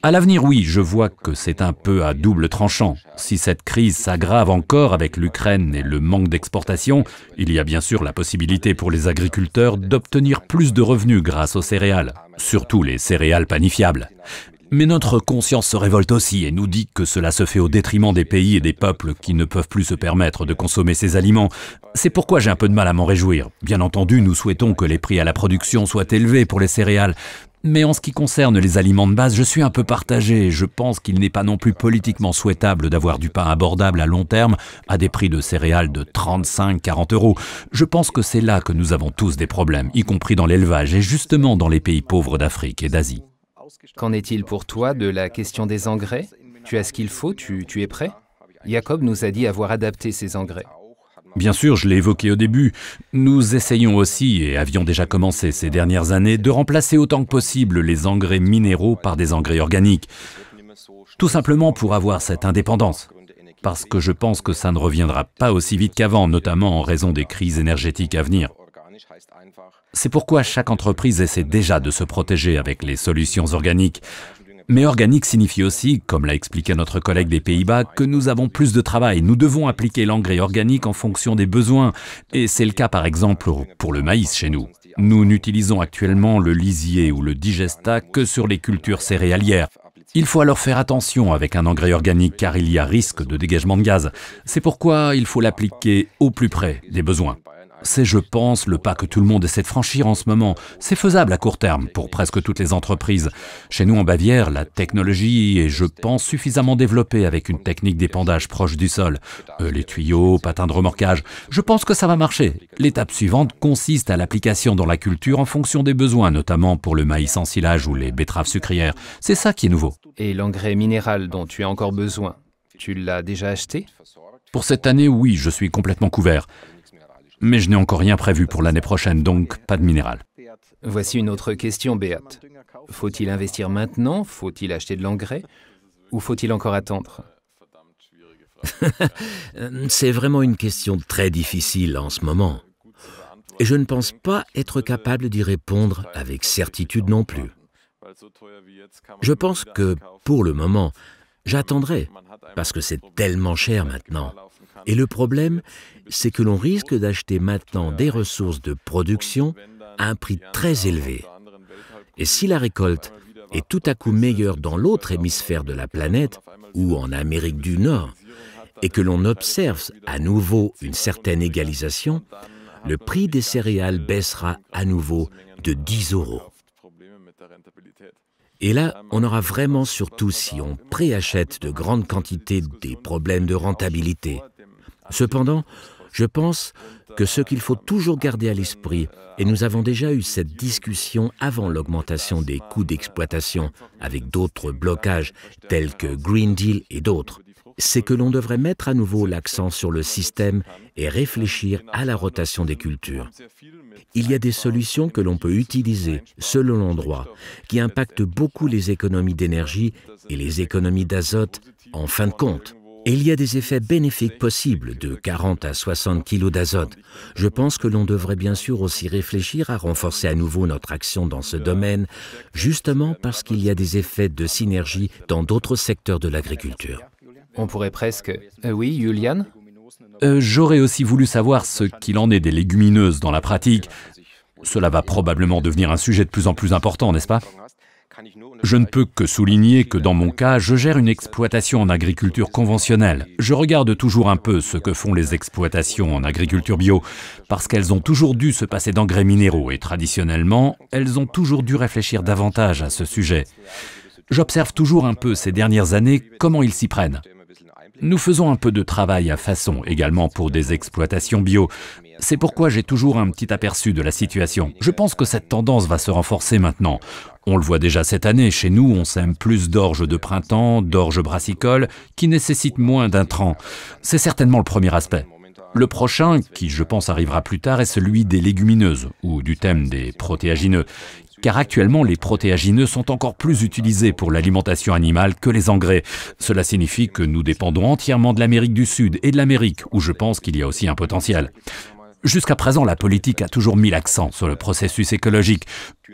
À l'avenir, oui, je vois que c'est un peu à double tranchant. Si cette crise s'aggrave encore avec l'Ukraine et le manque d'exportation, il y a bien sûr la possibilité pour les agriculteurs d'obtenir plus de revenus grâce aux céréales, surtout les céréales panifiables. Mais notre conscience se révolte aussi et nous dit que cela se fait au détriment des pays et des peuples qui ne peuvent plus se permettre de consommer ces aliments. C'est pourquoi j'ai un peu de mal à m'en réjouir. Bien entendu, nous souhaitons que les prix à la production soient élevés pour les céréales. Mais en ce qui concerne les aliments de base, je suis un peu partagé. Je pense qu'il n'est pas non plus politiquement souhaitable d'avoir du pain abordable à long terme à des prix de céréales de 35-40 €. Je pense que c'est là que nous avons tous des problèmes, y compris dans l'élevage et justement dans les pays pauvres d'Afrique et d'Asie. Qu'en est-il pour toi de la question des engrais? Tu as ce qu'il faut, tu es prêt? Jacob nous a dit avoir adapté ses engrais. Bien sûr, je l'ai évoqué au début, nous essayons aussi, et avions déjà commencé ces dernières années, de remplacer autant que possible les engrais minéraux par des engrais organiques. Tout simplement pour avoir cette indépendance. Parce que je pense que ça ne reviendra pas aussi vite qu'avant, notamment en raison des crises énergétiques à venir. C'est pourquoi chaque entreprise essaie déjà de se protéger avec les solutions organiques. Mais organique signifie aussi, comme l'a expliqué notre collègue des Pays-Bas, que nous avons plus de travail. Nous devons appliquer l'engrais organique en fonction des besoins. Et c'est le cas par exemple pour le maïs chez nous. Nous n'utilisons actuellement le lisier ou le digesta que sur les cultures céréalières. Il faut alors faire attention avec un engrais organique car il y a risque de dégagement de gaz. C'est pourquoi il faut l'appliquer au plus près des besoins. C'est, je pense, le pas que tout le monde essaie de franchir en ce moment. C'est faisable à court terme pour presque toutes les entreprises. Chez nous en Bavière, la technologie est, je pense, suffisamment développée avec une technique d'épandage proche du sol. Les tuyaux, patins de remorquage, je pense que ça va marcher. L'étape suivante consiste à l'application dans la culture en fonction des besoins, notamment pour le maïs en silage ou les betteraves sucrières. C'est ça qui est nouveau. Et l'engrais minéral dont tu as encore besoin, tu l'as déjà acheté? Pour cette année, oui, je suis complètement couvert. Mais je n'ai encore rien prévu pour l'année prochaine, donc pas de minéral. Voici une autre question, Beat. Faut-il investir maintenant? Faut-il acheter de l'engrais? Ou faut-il encore attendre? C'est vraiment une question très difficile en ce moment. Et je ne pense pas être capable d'y répondre avec certitude non plus. Je pense que, pour le moment, j'attendrai, parce que c'est tellement cher maintenant. Et le problème, c'est que l'on risque d'acheter maintenant des ressources de production à un prix très élevé. Et si la récolte est tout à coup meilleure dans l'autre hémisphère de la planète, ou en Amérique du Nord, et que l'on observe à nouveau une certaine égalisation, le prix des céréales baissera à nouveau de 10 €. Et là, on aura vraiment, surtout si on préachète de grandes quantités, des problèmes de rentabilité. Cependant, je pense que ce qu'il faut toujours garder à l'esprit, et nous avons déjà eu cette discussion avant l'augmentation des coûts d'exploitation avec d'autres blocages tels que Green Deal et d'autres, c'est que l'on devrait mettre à nouveau l'accent sur le système et réfléchir à la rotation des cultures. Il y a des solutions que l'on peut utiliser selon l'endroit qui impactent beaucoup les économies d'énergie et les économies d'azote en fin de compte. Et il y a des effets bénéfiques possibles de 40 à 60 kg d'azote. Je pense que l'on devrait bien sûr aussi réfléchir à renforcer à nouveau notre action dans ce domaine, justement parce qu'il y a des effets de synergie dans d'autres secteurs de l'agriculture. On pourrait presque... oui, Julian? J'aurais aussi voulu savoir ce qu'il en est des légumineuses dans la pratique. Cela va probablement devenir un sujet de plus en plus important, n'est-ce pas? Je ne peux que souligner que dans mon cas, je gère une exploitation en agriculture conventionnelle. Je regarde toujours un peu ce que font les exploitations en agriculture bio, parce qu'elles ont toujours dû se passer d'engrais minéraux et traditionnellement, elles ont toujours dû réfléchir davantage à ce sujet. J'observe toujours un peu ces dernières années comment ils s'y prennent. Nous faisons un peu de travail à façon également pour des exploitations bio. C'est pourquoi j'ai toujours un petit aperçu de la situation. Je pense que cette tendance va se renforcer maintenant. On le voit déjà cette année, chez nous, on sème plus d'orge de printemps, d'orge brassicole, qui nécessitent moins d'intrants. C'est certainement le premier aspect. Le prochain, qui je pense arrivera plus tard, est celui des légumineuses, ou du thème des protéagineux. Car actuellement, les protéagineux sont encore plus utilisés pour l'alimentation animale que les engrais. Cela signifie que nous dépendons entièrement de l'Amérique du Sud et de l'Amérique, où je pense qu'il y a aussi un potentiel. Jusqu'à présent, la politique a toujours mis l'accent sur le processus écologique.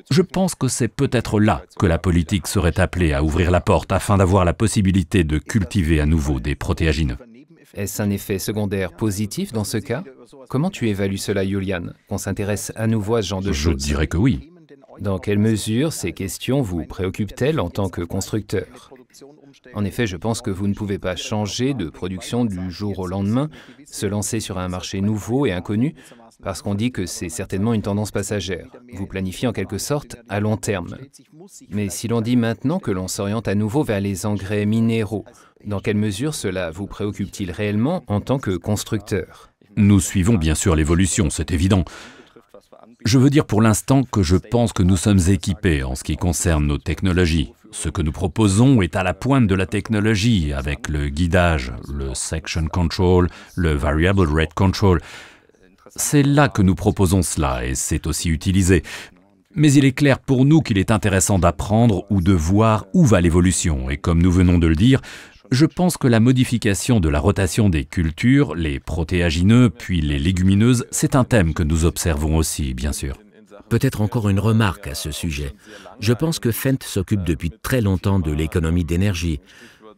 Je pense que c'est peut-être là que la politique serait appelée à ouvrir la porte afin d'avoir la possibilité de cultiver à nouveau des protéagineux. Est-ce un effet secondaire positif dans ce cas? Comment tu évalues cela, Julian, qu'on s'intéresse à nouveau à ce genre de choses? Je dirais que oui. Dans quelle mesure ces questions vous préoccupent-elles en tant que constructeur? En effet, je pense que vous ne pouvez pas changer de production du jour au lendemain, se lancer sur un marché nouveau et inconnu, parce qu'on dit que c'est certainement une tendance passagère. Vous planifiez en quelque sorte à long terme. Mais si l'on dit maintenant que l'on s'oriente à nouveau vers les engrais minéraux, dans quelle mesure cela vous préoccupe-t-il réellement en tant que constructeur? Nous suivons bien sûr l'évolution, c'est évident. Je veux dire pour l'instant que je pense que nous sommes équipés en ce qui concerne nos technologies. Ce que nous proposons est à la pointe de la technologie, avec le guidage, le section control, le variable rate control. C'est là que nous proposons cela, et c'est aussi utilisé. Mais il est clair pour nous qu'il est intéressant d'apprendre ou de voir où va l'évolution, et comme nous venons de le dire, je pense que la modification de la rotation des cultures, les protéagineux, puis les légumineuses, c'est un thème que nous observons aussi, bien sûr. Peut-être encore une remarque à ce sujet. Je pense que Fendt s'occupe depuis très longtemps de l'économie d'énergie.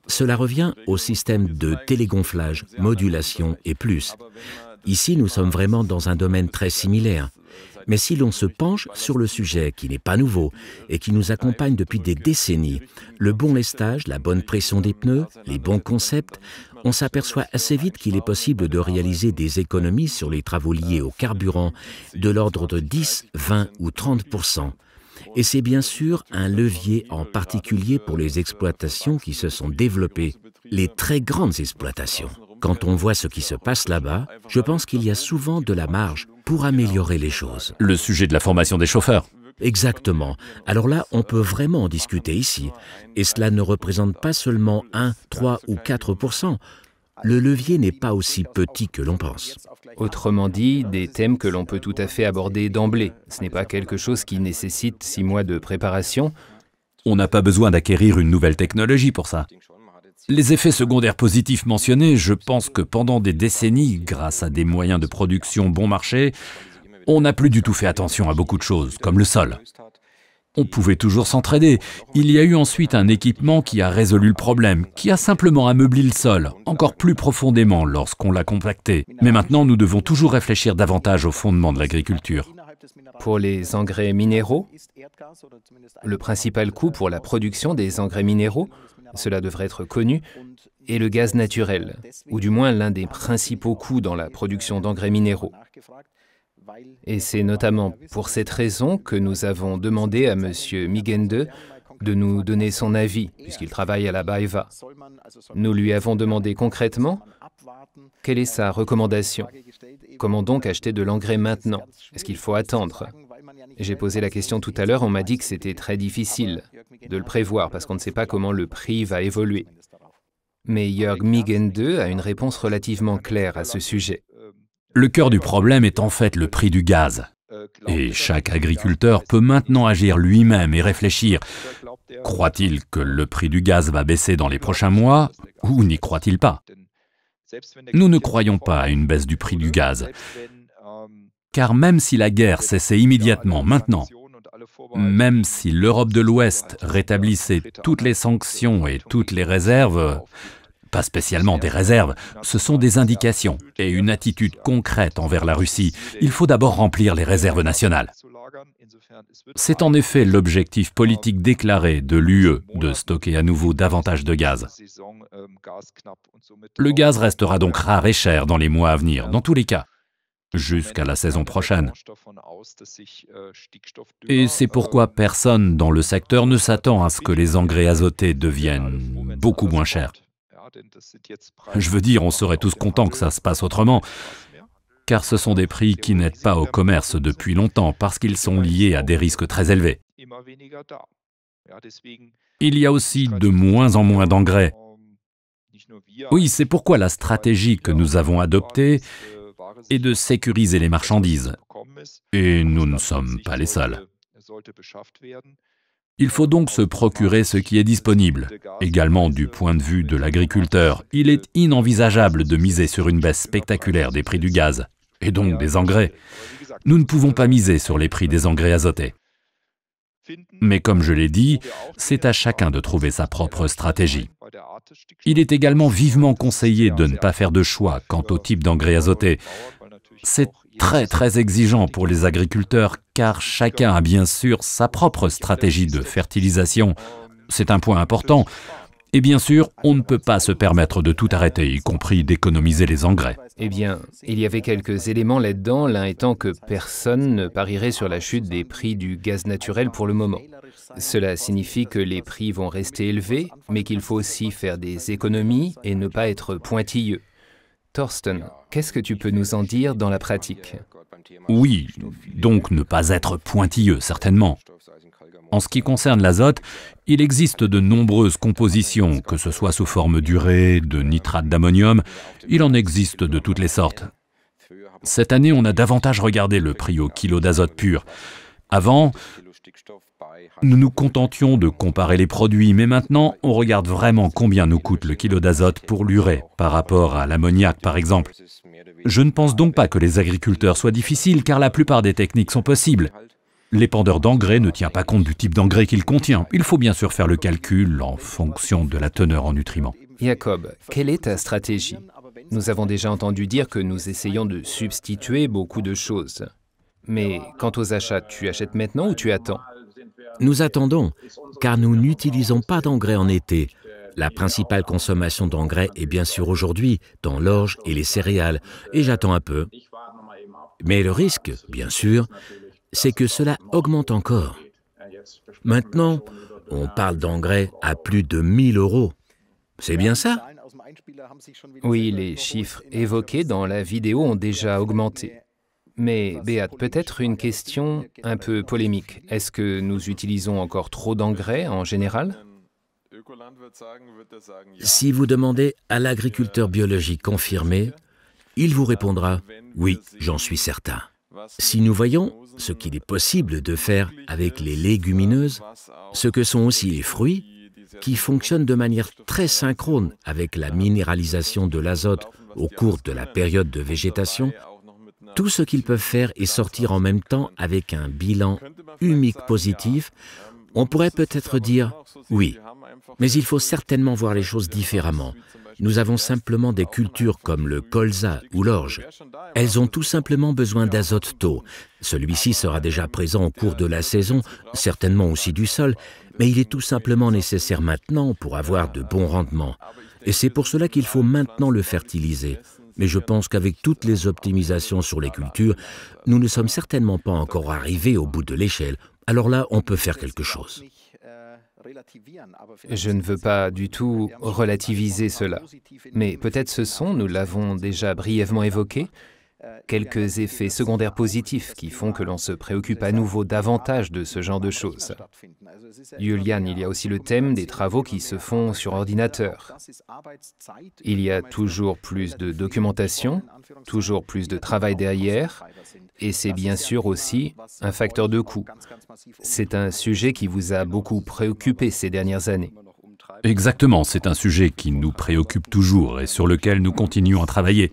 Cela revient au système de télégonflage, modulation et plus. Ici, nous sommes vraiment dans un domaine très similaire. Mais si l'on se penche sur le sujet qui n'est pas nouveau et qui nous accompagne depuis des décennies, le bon lestage, la bonne pression des pneus, les bons concepts, on s'aperçoit assez vite qu'il est possible de réaliser des économies sur les travaux liés au carburant de l'ordre de 10, 20 ou 30%. Et c'est bien sûr un levier en particulier pour les exploitations qui se sont développées, les très grandes exploitations. Quand on voit ce qui se passe là-bas, je pense qu'il y a souvent de la marge pour améliorer les choses. Le sujet de la formation des chauffeurs. Exactement. Alors là, on peut vraiment en discuter ici. Et cela ne représente pas seulement 1, 3 ou 4%. Le levier n'est pas aussi petit que l'on pense. Autrement dit, des thèmes que l'on peut tout à fait aborder d'emblée. Ce n'est pas quelque chose qui nécessite 6 mois de préparation. On n'a pas besoin d'acquérir une nouvelle technologie pour ça. Les effets secondaires positifs mentionnés, je pense que pendant des décennies, grâce à des moyens de production bon marché, on n'a plus du tout fait attention à beaucoup de choses, comme le sol. On pouvait toujours s'entraider. Il y a eu ensuite un équipement qui a résolu le problème, qui a simplement ameubli le sol, encore plus profondément lorsqu'on l'a compacté. Mais maintenant, nous devons toujours réfléchir davantage au fondement de l'agriculture. Pour les engrais minéraux, le principal coût pour la production des engrais minéraux, cela devrait être connu, est le gaz naturel, ou du moins l'un des principaux coûts dans la production d'engrais minéraux. Et c'est notamment pour cette raison que nous avons demandé à M. Migende de nous donner son avis, puisqu'il travaille à la BayWa. Nous lui avons demandé concrètement quelle est sa recommandation. Comment donc acheter de l'engrais maintenant? Est-ce qu'il faut attendre? J'ai posé la question tout à l'heure, on m'a dit que c'était très difficile de le prévoir, parce qu'on ne sait pas comment le prix va évoluer. Mais Jörg Migende a une réponse relativement claire à ce sujet. Le cœur du problème est en fait le prix du gaz. Et chaque agriculteur peut maintenant agir lui-même et réfléchir. Croit-il que le prix du gaz va baisser dans les prochains mois ou n'y croit-il pas? Nous ne croyons pas à une baisse du prix du gaz. Car même si la guerre cessait immédiatement maintenant, même si l'Europe de l'Ouest rétablissait toutes les sanctions et toutes les réserves, pas spécialement des réserves, ce sont des indications et une attitude concrète envers la Russie. Il faut d'abord remplir les réserves nationales. C'est en effet l'objectif politique déclaré de l'UE de stocker à nouveau davantage de gaz. Le gaz restera donc rare et cher dans les mois à venir, dans tous les cas, jusqu'à la saison prochaine. Et c'est pourquoi personne dans le secteur ne s'attend à ce que les engrais azotés deviennent beaucoup moins chers. Je veux dire, on serait tous contents que ça se passe autrement, car ce sont des prix qui n'aident pas au commerce depuis longtemps parce qu'ils sont liés à des risques très élevés. Il y a aussi de moins en moins d'engrais. Oui, c'est pourquoi la stratégie que nous avons adoptée est de sécuriser les marchandises. Et nous ne sommes pas les seuls. Il faut donc se procurer ce qui est disponible. Également du point de vue de l'agriculteur, il est inenvisageable de miser sur une baisse spectaculaire des prix du gaz, et donc des engrais. Nous ne pouvons pas miser sur les prix des engrais azotés. Mais comme je l'ai dit, c'est à chacun de trouver sa propre stratégie. Il est également vivement conseillé de ne pas faire de choix quant au type d'engrais azotés. C'est très exigeant pour les agriculteurs car chacun a bien sûr sa propre stratégie de fertilisation. C'est un point important. Et bien sûr, on ne peut pas se permettre de tout arrêter, y compris d'économiser les engrais. Eh bien, il y avait quelques éléments là-dedans, l'un étant que personne ne parierait sur la chute des prix du gaz naturel pour le moment. Cela signifie que les prix vont rester élevés, mais qu'il faut aussi faire des économies et ne pas être pointilleux. Thorsten, qu'est-ce que tu peux nous en dire dans la pratique? Oui, donc ne pas être pointilleux, certainement. En ce qui concerne l'azote, il existe de nombreuses compositions, que ce soit sous forme d'urée, de nitrate d'ammonium, il en existe de toutes les sortes. Cette année, on a davantage regardé le prix au kilo d'azote pur. Avant, nous nous contentions de comparer les produits, mais maintenant, on regarde vraiment combien nous coûte le kilo d'azote pour l'urée, par rapport à l'ammoniac par exemple. Je ne pense donc pas que les agriculteurs soient difficiles, car la plupart des techniques sont possibles. L'épandeur d'engrais ne tient pas compte du type d'engrais qu'il contient. Il faut bien sûr faire le calcul en fonction de la teneur en nutriments. Jacob, quelle est ta stratégie? Nous avons déjà entendu dire que nous essayons de substituer beaucoup de choses. Mais quant aux achats, tu achètes maintenant ou tu attends? Nous attendons, car nous n'utilisons pas d'engrais en été. La principale consommation d'engrais est bien sûr aujourd'hui dans l'orge et les céréales, et j'attends un peu. Mais le risque, bien sûr, c'est que cela augmente encore. Maintenant, on parle d'engrais à plus de 1 000 €. C'est bien ça? Oui, les chiffres évoqués dans la vidéo ont déjà augmenté. Mais Beat, peut-être une question un peu polémique. Est-ce que nous utilisons encore trop d'engrais en général? Si vous demandez à l'agriculteur biologique confirmé, il vous répondra « Oui, j'en suis certain ». Si nous voyons ce qu'il est possible de faire avec les légumineuses, ce que sont aussi les fruits, qui fonctionnent de manière très synchrone avec la minéralisation de l'azote au cours de la période de végétation, tout ce qu'ils peuvent faire est sortir en même temps avec un bilan humique positif, on pourrait peut-être dire « oui ». Mais il faut certainement voir les choses différemment. Nous avons simplement des cultures comme le colza ou l'orge. Elles ont tout simplement besoin d'azote tôt. Celui-ci sera déjà présent au cours de la saison, certainement aussi du sol, mais il est tout simplement nécessaire maintenant pour avoir de bons rendements. Et c'est pour cela qu'il faut maintenant le fertiliser. Mais je pense qu'avec toutes les optimisations sur les cultures, nous ne sommes certainement pas encore arrivés au bout de l'échelle. Alors là, on peut faire quelque chose. Je ne veux pas du tout relativiser cela, mais peut-être ce sont, nous l'avons déjà brièvement évoqué, quelques effets secondaires positifs qui font que l'on se préoccupe à nouveau davantage de ce genre de choses. Julian, il y a aussi le thème des travaux qui se font sur ordinateur. Il y a toujours plus de documentation, toujours plus de travail derrière, et c'est bien sûr aussi un facteur de coût. C'est un sujet qui vous a beaucoup préoccupé ces dernières années. Exactement, c'est un sujet qui nous préoccupe toujours et sur lequel nous continuons à travailler.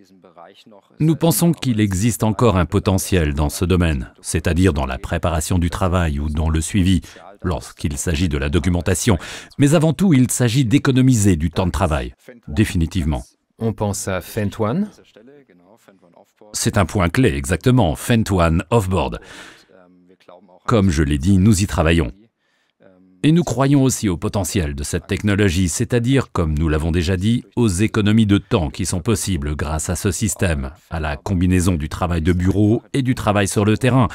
Nous pensons qu'il existe encore un potentiel dans ce domaine, c'est-à-dire dans la préparation du travail ou dans le suivi, lorsqu'il s'agit de la documentation. Mais avant tout, il s'agit d'économiser du temps de travail, définitivement. On pense à FENT1. C'est un point clé, exactement, FENT1 Offboard. Comme je l'ai dit, nous y travaillons. Et nous croyons aussi au potentiel de cette technologie, c'est-à-dire, comme nous l'avons déjà dit, aux économies de temps qui sont possibles grâce à ce système, à la combinaison du travail de bureau et du travail sur le terrain,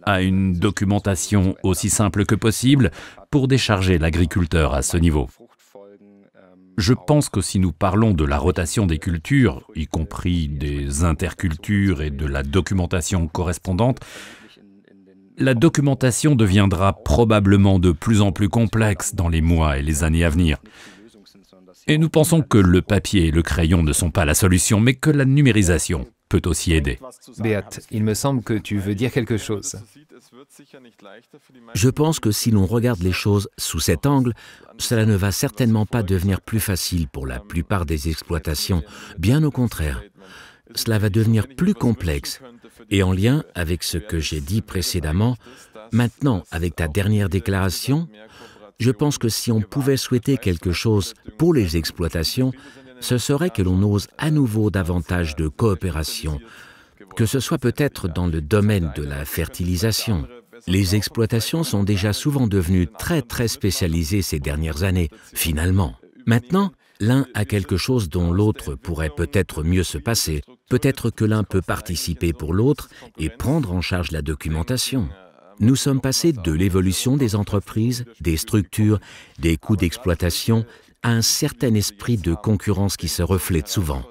à une documentation aussi simple que possible pour décharger l'agriculteur à ce niveau. Je pense que si nous parlons de la rotation des cultures, y compris des intercultures et de la documentation correspondante, la documentation deviendra probablement de plus en plus complexe dans les mois et les années à venir. Et nous pensons que le papier et le crayon ne sont pas la solution, mais que la numérisation peut aussi aider. Beat, il me semble que tu veux dire quelque chose. Je pense que si l'on regarde les choses sous cet angle, cela ne va certainement pas devenir plus facile pour la plupart des exploitations, bien au contraire. Cela va devenir plus complexe. Et en lien avec ce que j'ai dit précédemment, maintenant, avec ta dernière déclaration, je pense que si on pouvait souhaiter quelque chose pour les exploitations, ce serait que l'on ose à nouveau davantage de coopération, que ce soit peut-être dans le domaine de la fertilisation. Les exploitations sont déjà souvent devenues très spécialisées ces dernières années, finalement. Maintenant, l'un a quelque chose dont l'autre pourrait peut-être mieux se passer. Peut-être que l'un peut participer pour l'autre et prendre en charge la documentation. Nous sommes passés de l'évolution des entreprises, des structures, des coûts d'exploitation, à un certain esprit de concurrence qui se reflète souvent.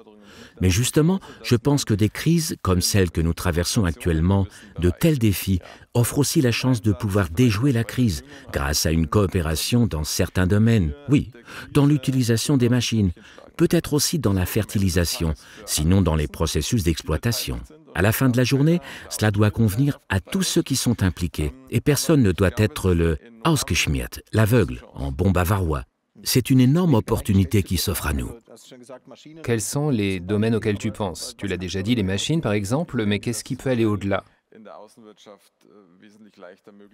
Mais justement, je pense que des crises comme celle que nous traversons actuellement, de tels défis, offrent aussi la chance de pouvoir déjouer la crise grâce à une coopération dans certains domaines. Oui, dans l'utilisation des machines, peut-être aussi dans la fertilisation, sinon dans les processus d'exploitation. À la fin de la journée, cela doit convenir à tous ceux qui sont impliqués, et personne ne doit être le ausgeschmiert, l'aveugle, en bon bavarois. C'est une énorme opportunité qui s'offre à nous. Quels sont les domaines auxquels tu penses? Tu l'as déjà dit, les machines par exemple, mais qu'est-ce qui peut aller au-delà?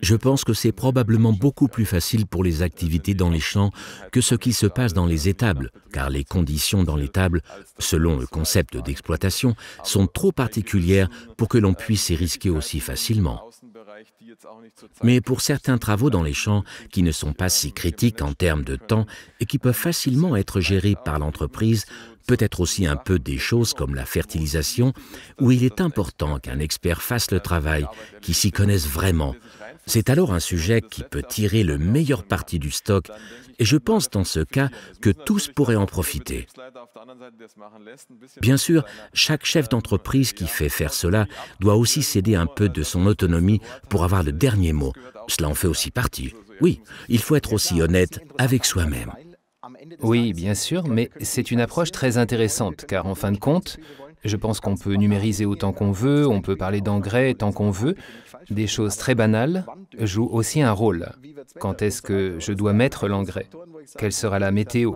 Je pense que c'est probablement beaucoup plus facile pour les activités dans les champs que ce qui se passe dans les étables, car les conditions dans l'étable, selon le concept d'exploitation, sont trop particulières pour que l'on puisse y risquer aussi facilement. Mais pour certains travaux dans les champs qui ne sont pas si critiques en termes de temps et qui peuvent facilement être gérés par l'entreprise, peut-être aussi un peu des choses comme la fertilisation, où il est important qu'un expert fasse le travail, qui s'y connaisse vraiment. C'est alors un sujet qui peut tirer le meilleur parti du stock, et je pense dans ce cas que tous pourraient en profiter. Bien sûr, chaque chef d'entreprise qui fait faire cela doit aussi céder un peu de son autonomie pour avoir le dernier mot. Cela en fait aussi partie. Oui, il faut être aussi honnête avec soi-même. Oui, bien sûr, mais c'est une approche très intéressante, car en fin de compte, je pense qu'on peut numériser autant qu'on veut, on peut parler d'engrais tant qu'on veut. Des choses très banales jouent aussi un rôle. Quand est-ce que je dois mettre l'engrais? Quelle sera la météo?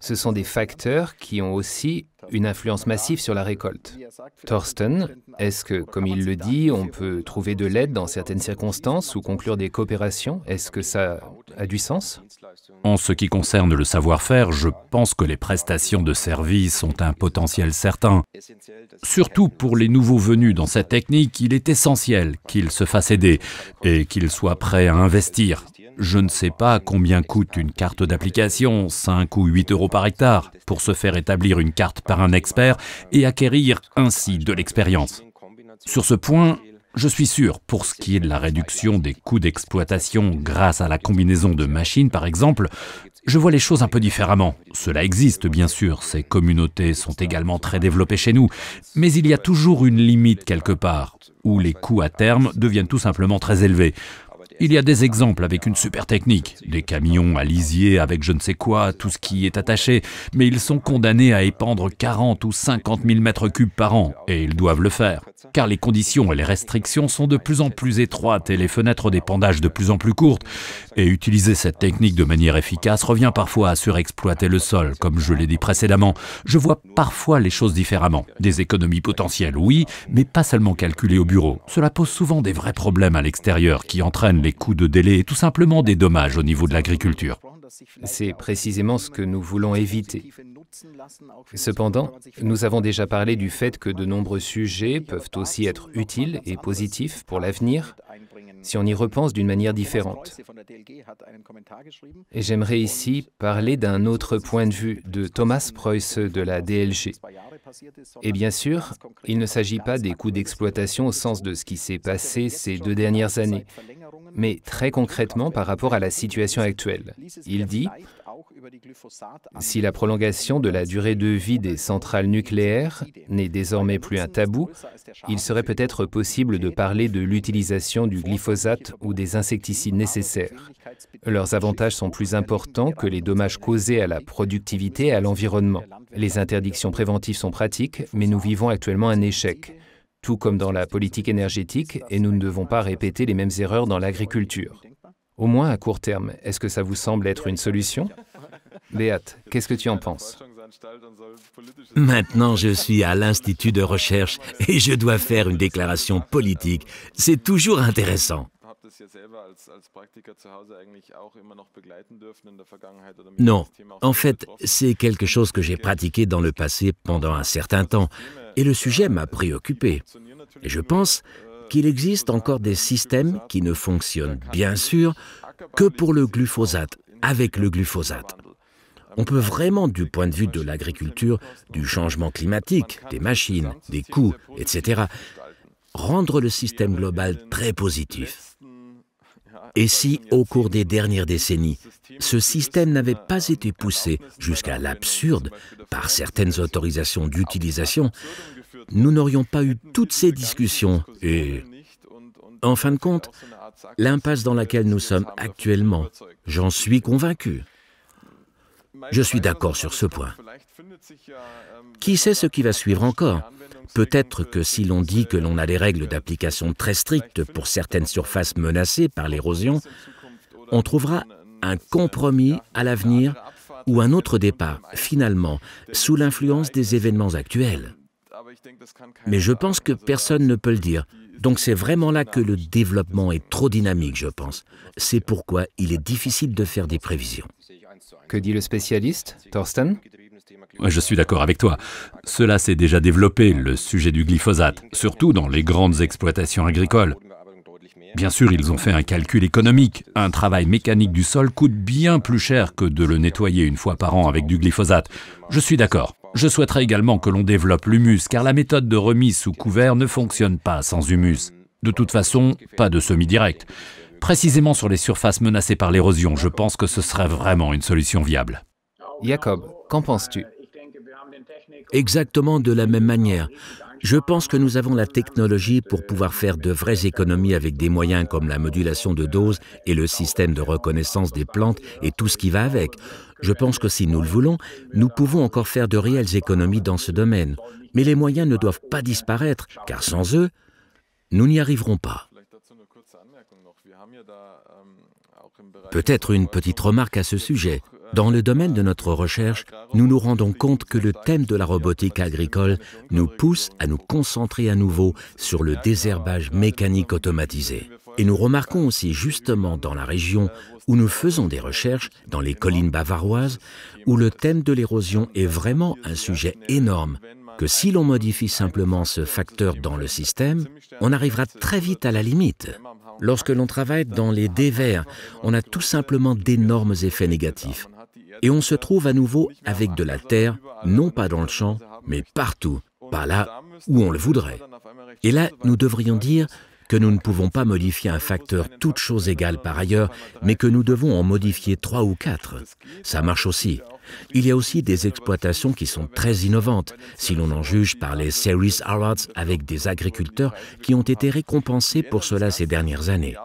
Ce sont des facteurs qui ont aussi une influence massive sur la récolte. Thorsten, est-ce que, comme il le dit, on peut trouver de l'aide dans certaines circonstances ou conclure des coopérations? Est-ce que ça a du sens? En ce qui concerne le savoir-faire, je pense que les prestations de services ont un potentiel certain. Surtout pour les nouveaux venus dans cette technique, il est essentiel qu'ils se fassent aider et qu'ils soient prêts à investir. Je ne sais pas combien coûte une carte d'application, 5 ou 8 € par hectare, pour se faire établir une carte par un expert et acquérir ainsi de l'expérience. Sur ce point, je suis sûr, pour ce qui est de la réduction des coûts d'exploitation grâce à la combinaison de machines par exemple, je vois les choses un peu différemment. Cela existe bien sûr, ces communautés sont également très développées chez nous, mais il y a toujours une limite quelque part, où les coûts à terme deviennent tout simplement très élevés. Il y a des exemples avec une super technique, des camions à lisier avec je ne sais quoi, tout ce qui est attaché, mais ils sont condamnés à épandre 40 ou 50 000 mètres cubes par an, et ils doivent le faire, car les conditions et les restrictions sont de plus en plus étroites et les fenêtres d'épandage de plus en plus courtes, et utiliser cette technique de manière efficace revient parfois à surexploiter le sol, comme je l'ai dit précédemment. Je vois parfois les choses différemment. Des économies potentielles, oui, mais pas seulement calculées au bureau. Cela pose souvent des vrais problèmes à l'extérieur qui entraînent les coûts de délai et tout simplement des dommages au niveau de l'agriculture. C'est précisément ce que nous voulons éviter. Cependant, nous avons déjà parlé du fait que de nombreux sujets peuvent aussi être utiles et positifs pour l'avenir si on y repense d'une manière différente. Et j'aimerais ici parler d'un autre point de vue de Thomas Preusse de la DLG. Et bien sûr, il ne s'agit pas des coûts d'exploitation au sens de ce qui s'est passé ces 2 dernières années, mais très concrètement par rapport à la situation actuelle. Il dit « Si la prolongation de la durée de vie des centrales nucléaires n'est désormais plus un tabou, il serait peut-être possible de parler de l'utilisation du glyphosate ou des insecticides nécessaires. Leurs avantages sont plus importants que les dommages causés à la productivité et à l'environnement. Les interdictions préventives sont pratiques, mais nous vivons actuellement un échec. Tout comme dans la politique énergétique, et nous ne devons pas répéter les mêmes erreurs dans l'agriculture. Au moins à court terme, est-ce que ça vous semble être une solution? Beat, qu'est-ce que tu en penses? Maintenant, je suis à l'Institut de recherche et je dois faire une déclaration politique. C'est toujours intéressant. Non, en fait, c'est quelque chose que j'ai pratiqué dans le passé pendant un certain temps et le sujet m'a préoccupé. Et je pense qu'il existe encore des systèmes qui ne fonctionnent bien sûr que pour le glyphosate, avec le glyphosate. On peut vraiment, du point de vue de l'agriculture, du changement climatique, des machines, des coûts, etc., rendre le système global très positif. Et si, au cours des dernières décennies, ce système n'avait pas été poussé jusqu'à l'absurde par certaines autorisations d'utilisation, nous n'aurions pas eu toutes ces discussions et, en fin de compte, l'impasse dans laquelle nous sommes actuellement, j'en suis convaincu. Je suis d'accord sur ce point. Qui sait ce qui va suivre encore? Peut-être que si l'on dit que l'on a des règles d'application très strictes pour certaines surfaces menacées par l'érosion, on trouvera un compromis à l'avenir ou un autre départ, finalement, sous l'influence des événements actuels. Mais je pense que personne ne peut le dire. Donc c'est vraiment là que le développement est trop dynamique, je pense. C'est pourquoi il est difficile de faire des prévisions. Que dit le spécialiste, Thorsten? Je suis d'accord avec toi. Cela s'est déjà développé, le sujet du glyphosate, surtout dans les grandes exploitations agricoles. Bien sûr, ils ont fait un calcul économique. Un travail mécanique du sol coûte bien plus cher que de le nettoyer une fois par an avec du glyphosate. Je suis d'accord. Je souhaiterais également que l'on développe l'humus, car la méthode de remise sous couvert ne fonctionne pas sans humus. De toute façon, pas de semis direct. Précisément sur les surfaces menacées par l'érosion, je pense que ce serait vraiment une solution viable. Jacob, qu'en penses-tu? Exactement de la même manière. Je pense que nous avons la technologie pour pouvoir faire de vraies économies avec des moyens comme la modulation de dose et le système de reconnaissance des plantes et tout ce qui va avec. Je pense que si nous le voulons, nous pouvons encore faire de réelles économies dans ce domaine. Mais les moyens ne doivent pas disparaître, car sans eux, nous n'y arriverons pas. Peut-être une petite remarque à ce sujet. Dans le domaine de notre recherche, nous nous rendons compte que le thème de la robotique agricole nous pousse à nous concentrer à nouveau sur le désherbage mécanique automatisé. Et nous remarquons aussi justement dans la région où nous faisons des recherches, dans les collines bavaroises, où le thème de l'érosion est vraiment un sujet énorme, que si l'on modifie simplement ce facteur dans le système, on arrivera très vite à la limite. Lorsque l'on travaille dans les dévers, on a tout simplement d'énormes effets négatifs. Et on se trouve à nouveau avec de la terre, non pas dans le champ, mais partout, pas là où on le voudrait. Et là, nous devrions dire que nous ne pouvons pas modifier un facteur toutes choses égales par ailleurs, mais que nous devons en modifier 3 ou 4. Ça marche aussi. Il y a aussi des exploitations qui sont très innovantes, si l'on en juge par les Ceres Awards avec des agriculteurs qui ont été récompensés pour cela ces dernières années.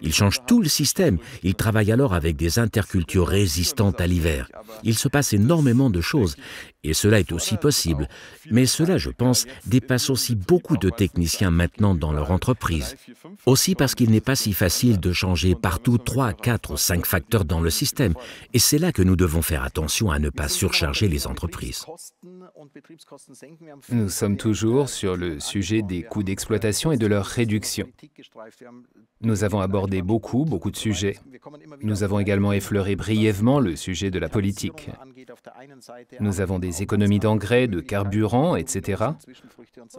Ils changent tout le système, ils travaillent alors avec des intercultures résistantes à l'hiver. Il se passe énormément de choses, et cela est aussi possible. Mais cela, je pense, dépasse aussi beaucoup de techniciens maintenant dans leur entreprise. Aussi parce qu'il n'est pas si facile de changer partout 3, 4 ou 5 facteurs dans le système, et c'est là que nous devons faire attention à ne pas surcharger les entreprises. Nous sommes toujours sur le sujet des coûts d'exploitation et de leur réduction. Nous avons abordé beaucoup de sujets. Nous avons également effleuré brièvement le sujet de la politique. Nous avons des économies d'engrais, de carburant, etc.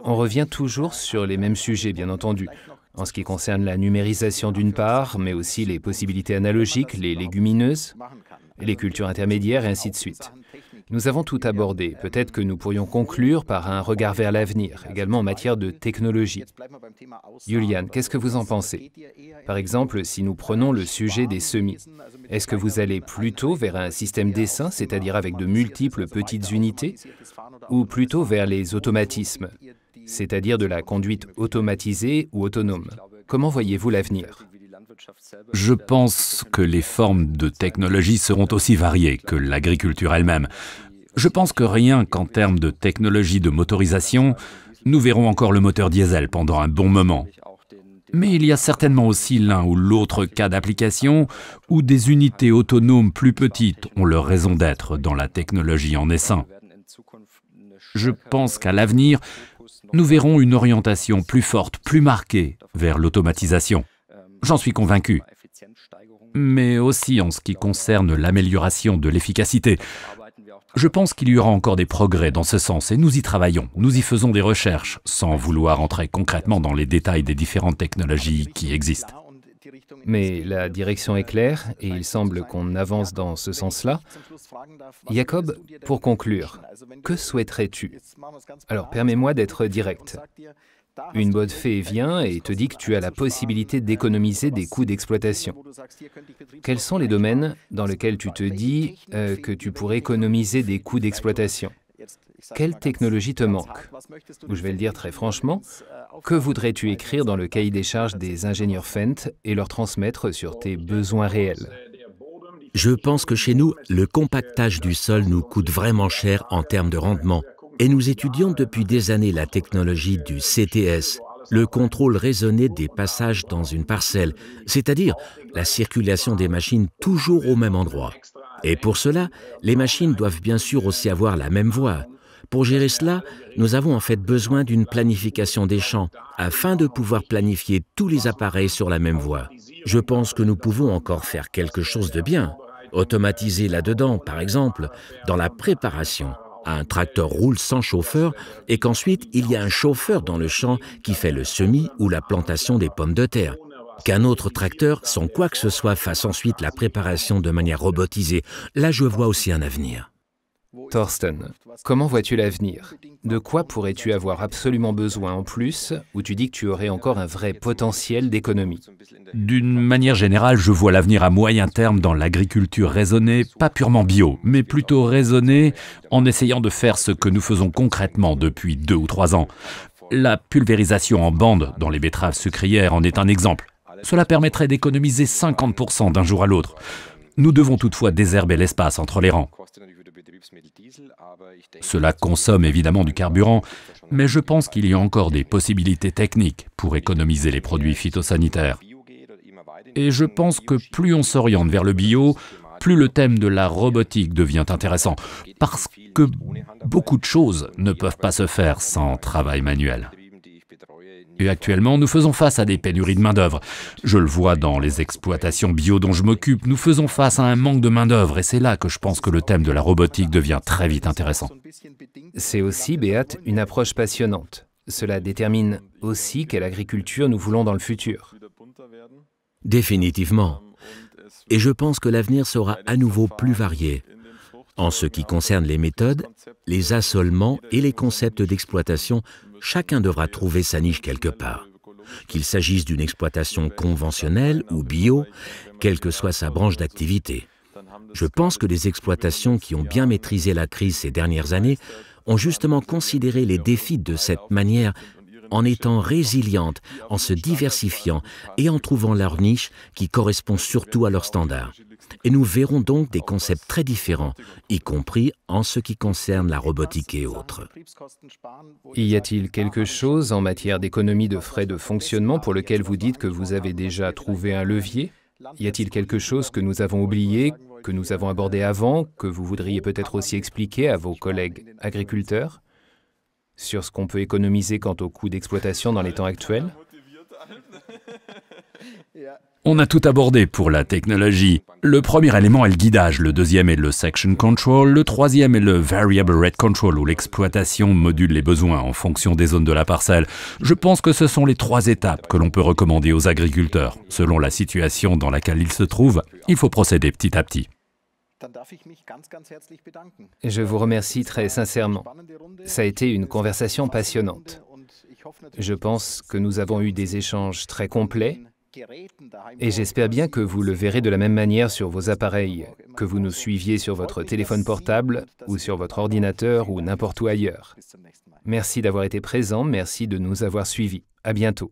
On revient toujours sur les mêmes sujets, bien entendu, en ce qui concerne la numérisation d'une part, mais aussi les possibilités analogiques, les légumineuses, les cultures intermédiaires et ainsi de suite. Nous avons tout abordé. Peut-être que nous pourrions conclure par un regard vers l'avenir, également en matière de technologie. Julian, qu'est-ce que vous en pensez? Par exemple, si nous prenons le sujet des semis, est-ce que vous allez plutôt vers un système d'essaim, c'est-à-dire avec de multiples petites unités, ou plutôt vers les automatismes, c'est-à-dire de la conduite automatisée ou autonome? Comment voyez-vous l'avenir? Je pense que les formes de technologie seront aussi variées que l'agriculture elle-même. Je pense que rien qu'en termes de technologie de motorisation, nous verrons encore le moteur diesel pendant un bon moment. Mais il y a certainement aussi l'un ou l'autre cas d'application où des unités autonomes plus petites ont leur raison d'être dans la technologie en essaim. Je pense qu'à l'avenir, nous verrons une orientation plus forte, plus marquée vers l'automatisation. J'en suis convaincu. Mais aussi en ce qui concerne l'amélioration de l'efficacité. Je pense qu'il y aura encore des progrès dans ce sens et nous y travaillons, nous y faisons des recherches, sans vouloir entrer concrètement dans les détails des différentes technologies qui existent. Mais la direction est claire et il semble qu'on avance dans ce sens-là. Jacob, pour conclure, que souhaiterais-tu? Alors, permets-moi d'être direct. Une bonne fée vient et te dit que tu as la possibilité d'économiser des coûts d'exploitation. Quels sont les domaines dans lesquels tu te dis que tu pourrais économiser des coûts d'exploitation? Quelle technologie te manque? Ou je vais le dire très franchement, que voudrais-tu écrire dans le cahier des charges des ingénieurs Fendt et leur transmettre sur tes besoins réels? Je pense que chez nous, le compactage du sol nous coûte vraiment cher en termes de rendement. Et nous étudions depuis des années la technologie du CTS, le contrôle raisonné des passages dans une parcelle, c'est-à-dire la circulation des machines toujours au même endroit. Et pour cela, les machines doivent bien sûr aussi avoir la même voie. Pour gérer cela, nous avons en fait besoin d'une planification des champs, afin de pouvoir planifier tous les appareils sur la même voie. Je pense que nous pouvons encore faire quelque chose de bien. Automatiser là-dedans, par exemple, dans la préparation. Un tracteur roule sans chauffeur et qu'ensuite il y a un chauffeur dans le champ qui fait le semis ou la plantation des pommes de terre. Qu'un autre tracteur, sans quoi que ce soit, fasse ensuite la préparation de manière robotisée. Là, je vois aussi un avenir. Thorsten, comment vois-tu l'avenir? De quoi pourrais-tu avoir absolument besoin en plus, où tu dis que tu aurais encore un vrai potentiel d'économie? D'une manière générale, je vois l'avenir à moyen terme dans l'agriculture raisonnée, pas purement bio, mais plutôt raisonnée en essayant de faire ce que nous faisons concrètement depuis 2 ou 3 ans. La pulvérisation en bande dans les betteraves sucrières en est un exemple. Cela permettrait d'économiser 50% d'un jour à l'autre. Nous devons toutefois désherber l'espace entre les rangs. Cela consomme évidemment du carburant, mais je pense qu'il y a encore des possibilités techniques pour économiser les produits phytosanitaires. Et je pense que plus on s'oriente vers le bio, plus le thème de la robotique devient intéressant, parce que beaucoup de choses ne peuvent pas se faire sans travail manuel. Et actuellement, nous faisons face à des pénuries de main-d'œuvre. Je le vois dans les exploitations bio dont je m'occupe, nous faisons face à un manque de main-d'œuvre et c'est là que je pense que le thème de la robotique devient très vite intéressant. C'est aussi, Beat, une approche passionnante. Cela détermine aussi quelle agriculture nous voulons dans le futur. Définitivement. Et je pense que l'avenir sera à nouveau plus varié. En ce qui concerne les méthodes, les assolements et les concepts d'exploitation, chacun devra trouver sa niche quelque part. Qu'il s'agisse d'une exploitation conventionnelle ou bio, quelle que soit sa branche d'activité. Je pense que les exploitations qui ont bien maîtrisé la crise ces dernières années ont justement considéré les défis de cette manière en étant résilientes, en se diversifiant et en trouvant leur niche qui correspond surtout à leurs standards. Et nous verrons donc des concepts très différents, y compris en ce qui concerne la robotique et autres. Y a-t-il quelque chose en matière d'économie de frais de fonctionnement pour lequel vous dites que vous avez déjà trouvé un levier? Y a-t-il quelque chose que nous avons oublié, que nous avons abordé avant, que vous voudriez peut-être aussi expliquer à vos collègues agriculteurs sur ce qu'on peut économiser quant aux coûts d'exploitation dans les temps actuels? On a tout abordé pour la technologie. Le premier élément est le guidage, le deuxième est le section control, le troisième est le variable rate control où l'exploitation module les besoins en fonction des zones de la parcelle. Je pense que ce sont les 3 étapes que l'on peut recommander aux agriculteurs. Selon la situation dans laquelle ils se trouvent, il faut procéder petit à petit. Je vous remercie très sincèrement. Ça a été une conversation passionnante. Je pense que nous avons eu des échanges très complets et j'espère bien que vous le verrez de la même manière sur vos appareils, que vous nous suiviez sur votre téléphone portable ou sur votre ordinateur ou n'importe où ailleurs. Merci d'avoir été présent, merci de nous avoir suivis. À bientôt.